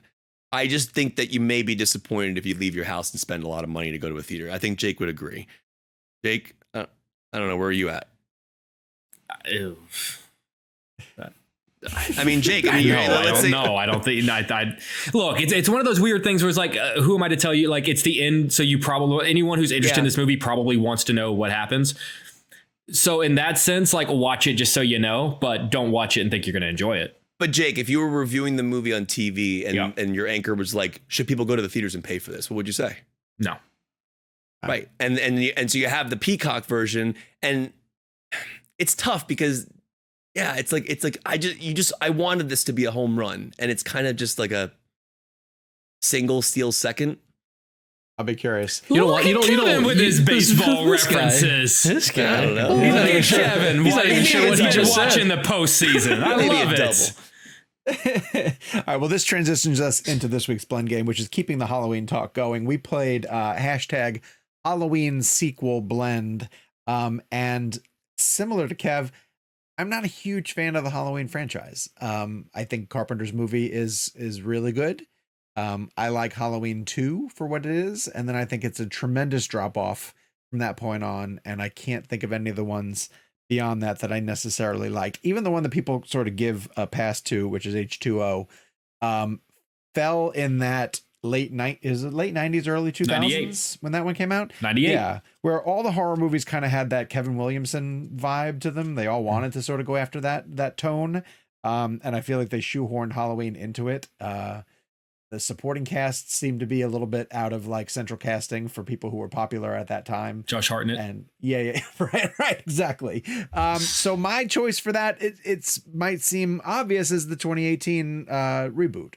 I just think that you may be disappointed if you leave your house and spend a lot of money to go to a theater. I think Jake would agree. Jake, I don't know. Where are you at? Ew. I mean, Jake, I don't think. Look, it's one of those weird things where it's like, who am I to tell you? Like, it's the end, so you probably anyone who's interested in this movie probably wants to know what happens. So in that sense, like, watch it just so you know, but don't watch it and think you're going to enjoy it. But Jake, if you were reviewing the movie on TV and your anchor was like, should people go to the theaters and pay for this? What would you say? No. Right, and so you have the Peacock version, and it's tough because. Yeah, it's like I wanted this to be a home run, and it's kind of just like a single steal second. I'll be curious. You don't with his baseball references. This guy, I don't know. Kevin, he's not even sure what he just watching the postseason. I love it. All right, well, this transitions us into this week's blend game, which is keeping the Halloween talk going. We played hashtag Halloween sequel blend, and similar to Kev, I'm not a huge fan of the Halloween franchise. I think Carpenter's movie is really good. I like Halloween 2 for what it is. And then I think it's a tremendous drop off from that point on. And I can't think of any of the ones beyond that I necessarily like. Even the one that people sort of give a pass to, which is H2O, fell in that late 90s, early 2000s 98. when that one came out. 98. Yeah. Where all the horror movies kind of had that Kevin Williamson vibe to them. They all wanted to sort of go after that tone. And I feel like they shoehorned Halloween into it. The supporting cast seemed to be a little bit out of like central casting for people who were popular at that time. Josh Hartnett. And yeah, right, exactly. So my choice for that, it's might seem obvious, as the 2018 reboot.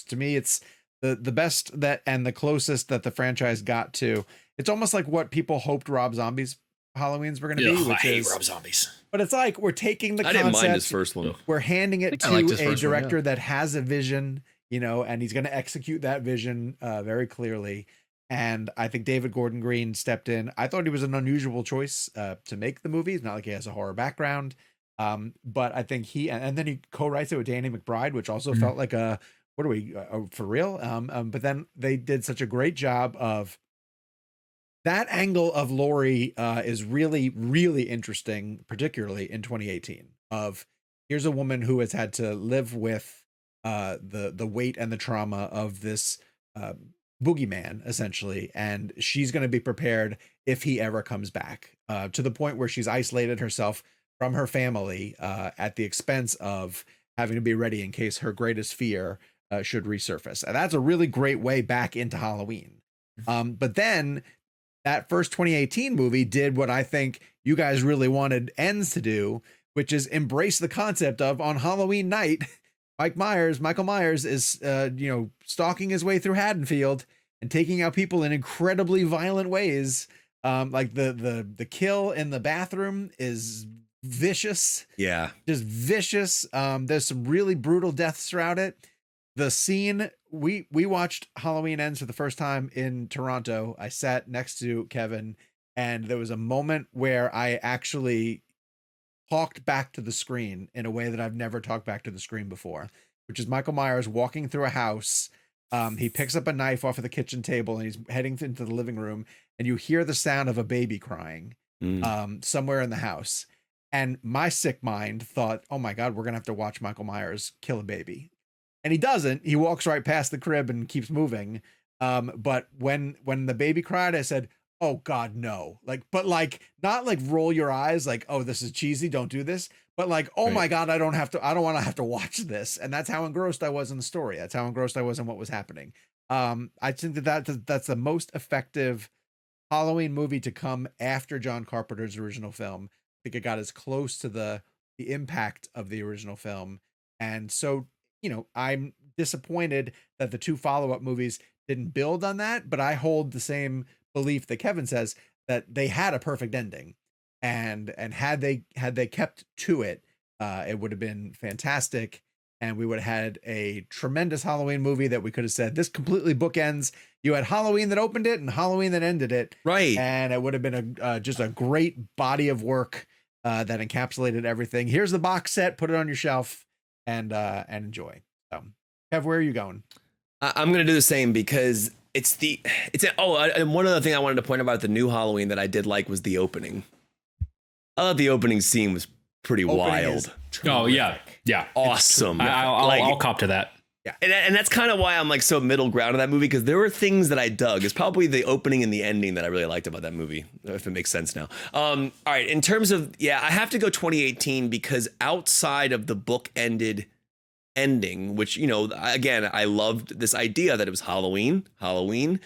To me, it's the best that and the closest that the franchise got to. It's almost like what people hoped Rob Zombie's Halloweens were going to be, which I hate Rob Zombies. But it's like we're taking the concept. I didn't mind his first one. We're handing it to a director that has a vision, you know, and he's going to execute that vision very clearly. And I think David Gordon Green stepped in. I thought he was an unusual choice to make the movie. It's not like he has a horror background, but I think and then he co-writes it with Danny McBride, which also felt like what are we for real? But then they did such a great job of that angle of Laurie is really, really interesting, particularly in 2018. Of here's a woman who has had to live with the weight and the trauma of this boogeyman, essentially, and she's going to be prepared if he ever comes back. To the point where she's isolated herself from her family at the expense of having to be ready in case her greatest fear should resurface. And that's a really great way back into Halloween. But then that first 2018 movie did what I think you guys really wanted Ends to do, which is embrace the concept of on Halloween night, Michael Myers is, stalking his way through Haddonfield and taking out people in incredibly violent ways. Like the kill in the bathroom is vicious. Yeah. Just vicious. There's some really brutal deaths throughout it. The scene, we watched Halloween Ends for the first time in Toronto. I sat next to Kevin, and there was a moment where I actually talked back to the screen in a way that I've never talked back to the screen before, which is Michael Myers walking through a house. He picks up a knife off of the kitchen table and he's heading into the living room, and you hear the sound of a baby crying somewhere in the house. And my sick mind thought, oh my God, we're going to have to watch Michael Myers kill a baby. And he doesn't. He walks right past the crib and keeps moving. But when the baby cried, I said, oh God, no. But not like roll your eyes like, oh, this is cheesy, don't do this. But like, oh my God, I don't want to have to watch this. And that's how engrossed I was in the story. That's how engrossed I was in what was happening. I think that's the most effective Halloween movie to come after John Carpenter's original film. I think it got as close to the impact of the original film. And so, I'm disappointed that the two follow-up movies didn't build on that, but I hold the same belief that Kevin says, that they had a perfect ending, and had they kept to it, it would have been fantastic, and we would have had a tremendous Halloween movie that we could have said, this completely bookends. You had Halloween that opened it and Halloween that ended it, right? And it would have been just a great body of work that encapsulated everything. Here's the box set, put it on your shelf, and enjoy. So, Kev, where are you going? I'm gonna do the same because and one other thing I wanted to point out about the new Halloween that I did like was the opening. I thought the opening scene was pretty wild. Oh yeah, awesome. I'll cop to that. Yeah, and that's kind of why I'm like so middle ground in that movie, because there were things that I dug. It's probably the opening and the ending that I really liked about that movie, if it makes sense now. All right, in terms of I have to go 2018 because outside of the book-ended ending, which again, I loved this idea that it was Halloween, and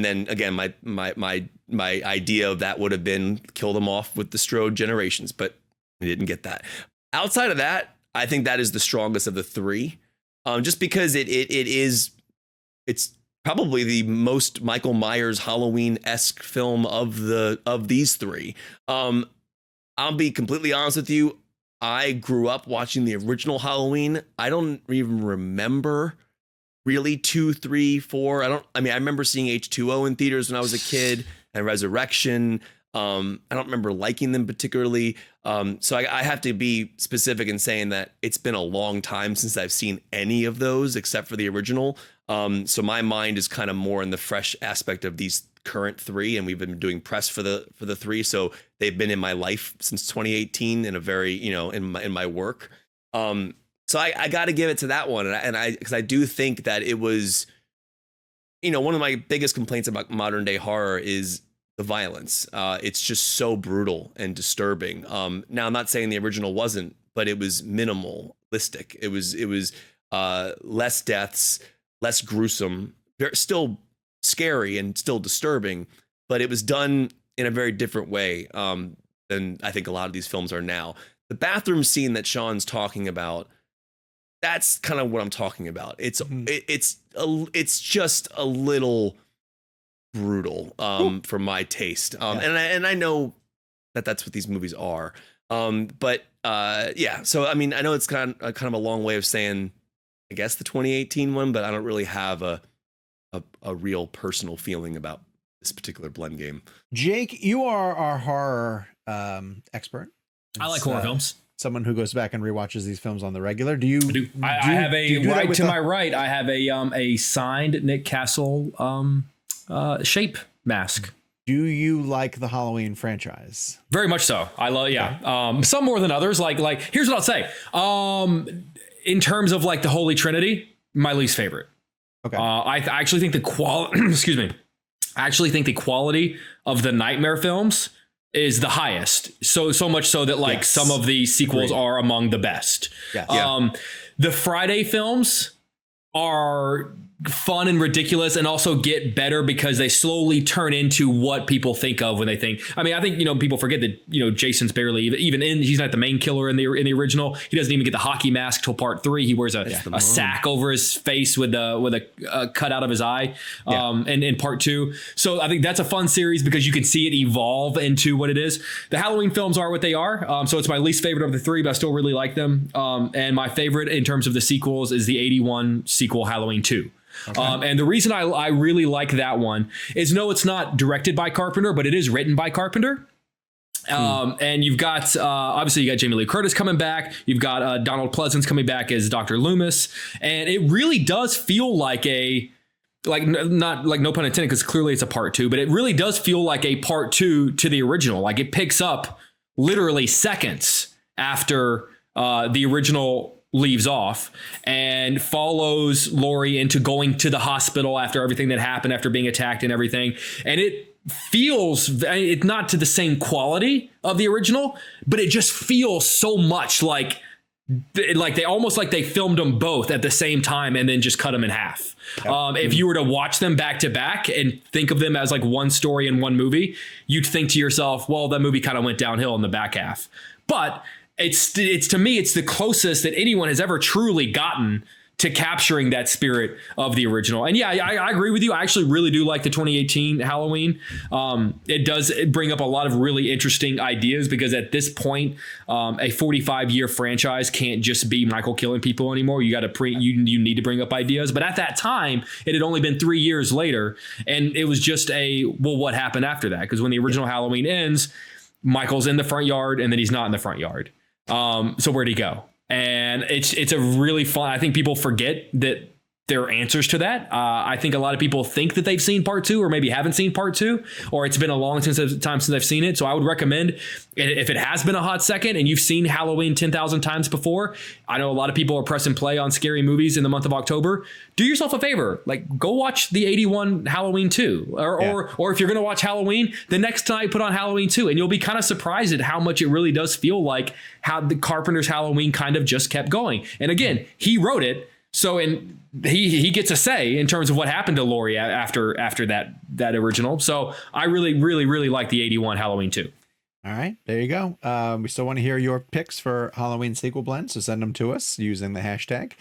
then again, my idea of that would have been kill them off with the Strode generations, but I didn't get that. Outside of that, I think that is the strongest of the three. Just because it's probably the most Michael Myers Halloween-esque film of these three. I'll be completely honest with you. I grew up watching the original Halloween. I don't even remember really 2, 3, 4. I remember seeing H2O in theaters when I was a kid, and Resurrection. I don't remember liking them particularly. So I have to be specific in saying that it's been a long time since I've seen any of those except for the original. So my mind is kind of more in the fresh aspect of these current three, and we've been doing press for the three. So they've been in my life since 2018 in a very, in my work. So I got to give it to that one. Because I do think that it was, one of my biggest complaints about modern day horror is the violence. It's just so brutal and disturbing. Now I'm not saying the original wasn't, but it was minimalistic. It was less deaths, less gruesome, still scary and still disturbing, but it was done in a very different way than I think a lot of these films are now. The bathroom scene that Sean's talking about, that's kind of what I'm talking about. It's just a little brutal for my taste, and I know that that's what these movies are, but so I mean, I know it's kind of a long way of saying I guess the 2018 one, but I don't really have a real personal feeling about this particular blend game. Jake, you are our horror expert. I like horror films. Someone who goes back and rewatches these films on the regular. Do you? I have a right to my right. I have a signed Nick Castle shape mask. Do you like the Halloween franchise? Very much so. I love, some more than others. Like here's what I'll say. In terms of like the Holy Trinity, my least favorite. Okay. I actually think the quality. Excuse me. I actually think the quality of the Nightmare films is the highest. So much so that like some of the sequels are among the best. The Friday films are fun and ridiculous and also get better because they slowly turn into what people think of when they think. I mean, I think, people forget that, Jason's barely even in, he's not the main killer in the original. He doesn't even get the hockey mask till part 3. He wears a sack over his face with a cut out of his eye in part 2. So I think that's a fun series because you can see it evolve into what it is. The Halloween films are what they are. So it's my least favorite of the 3, but I still really like them. And my favorite in terms of the sequels is the 81 sequel Halloween 2. Okay. And the reason I really like that one is, no, it's not directed by Carpenter, but it is written by Carpenter. And you've got, obviously you got Jamie Lee Curtis coming back. You've got Donald Pleasance coming back as Dr. Loomis. And it really does feel like not like, no pun intended, because clearly it's a part 2, but it really does feel like a part 2 to the original. Like it picks up literally seconds after the original leaves off and follows Laurie into going to the hospital after everything that happened, after being attacked and everything. And it feels, it's not to the same quality of the original, but it just feels so much like they almost like they filmed them both at the same time and then just cut them in half. If you were to watch them back to back and think of them as like one story in one movie, you'd think to yourself, well, that movie kind of went downhill in the back half. But it's to me, it's the closest that anyone has ever truly gotten to capturing that spirit of the original. And yeah, I agree with you. I actually really do like the 2018 Halloween. It does bring up a lot of really interesting ideas because at this point, a 45-year franchise can't just be Michael killing people anymore. You got to you need to bring up ideas. But at that time, it had only been 3 years later, and it was just what happened after that? Because when the original Halloween ends, Michael's in the front yard, and then he's not in the front yard. So where'd he go? And it's a really fun. I think people forget that there are answers to that. I think a lot of people think that they've seen part 2 or maybe haven't seen part 2, or it's been a long time since I've seen it. So I would recommend, if it has been a hot second and you've seen Halloween 10,000 times before, I know a lot of people are press and play on scary movies in the month of October. Do yourself a favor, like go watch the 81 Halloween 2, or if you're going to watch Halloween, the next night put on Halloween 2, and you'll be kind of surprised at how much it really does feel like how the Carpenter's Halloween kind of just kept going. And again, he wrote it. So he gets a say in terms of what happened to Laurie after that original. So I really, really, really like the 81 Halloween 2. All right, there you go. We still want to hear your picks for Halloween sequel blend, so send them to us using the hashtag.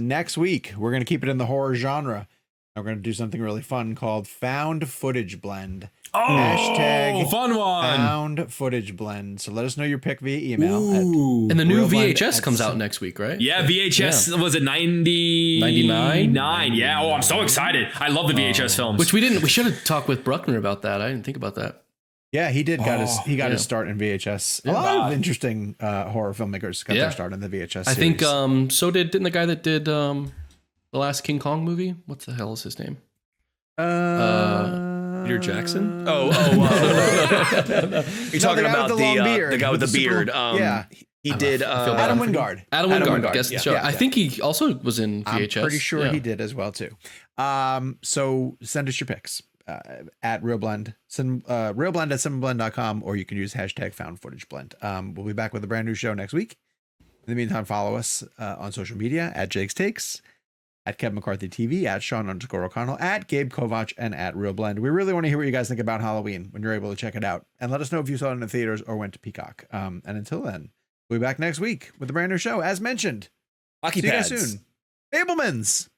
Next week, we're going to keep it in the horror genre. We're going to do something really fun called Found Footage Blend. Oh, hashtag fun one. Found Footage Blend. So let us know your pick via email. And the new VHS comes out next week, right? Yeah, VHS was it 99? Yeah. Oh, I'm so excited. I love the VHS films. Which we should have talked with Bruckner about that. I didn't think about that. Yeah, he did. Got his start in VHS. A lot of interesting horror filmmakers got their start in the VHS series. I think so didn't the guy that did the last King Kong movie? What the hell is his name? Peter Jackson? You're talking about the guy with the beard. He did Adam Wingard. Adam Wingard guest the show. I think he also was in VHS. I'm pretty sure he did as well too. So send us your picks at ReelBlend, ReelBlend at cineblend.com, or you can use hashtag FoundFootageBlend. We'll be back with a brand new show next week. In the meantime, follow us on social media at Jake's Takes, at Kevin McCarthy TV, at Sean_O'Connell, at Gabe Kovach, and at ReelBlend. We really want to hear what you guys think about Halloween when you're able to check it out. And let us know if you saw it in the theaters or went to Peacock. And until then, we'll be back next week with a brand new show. As mentioned, Hockey see pads. you guys soon. Abelmans!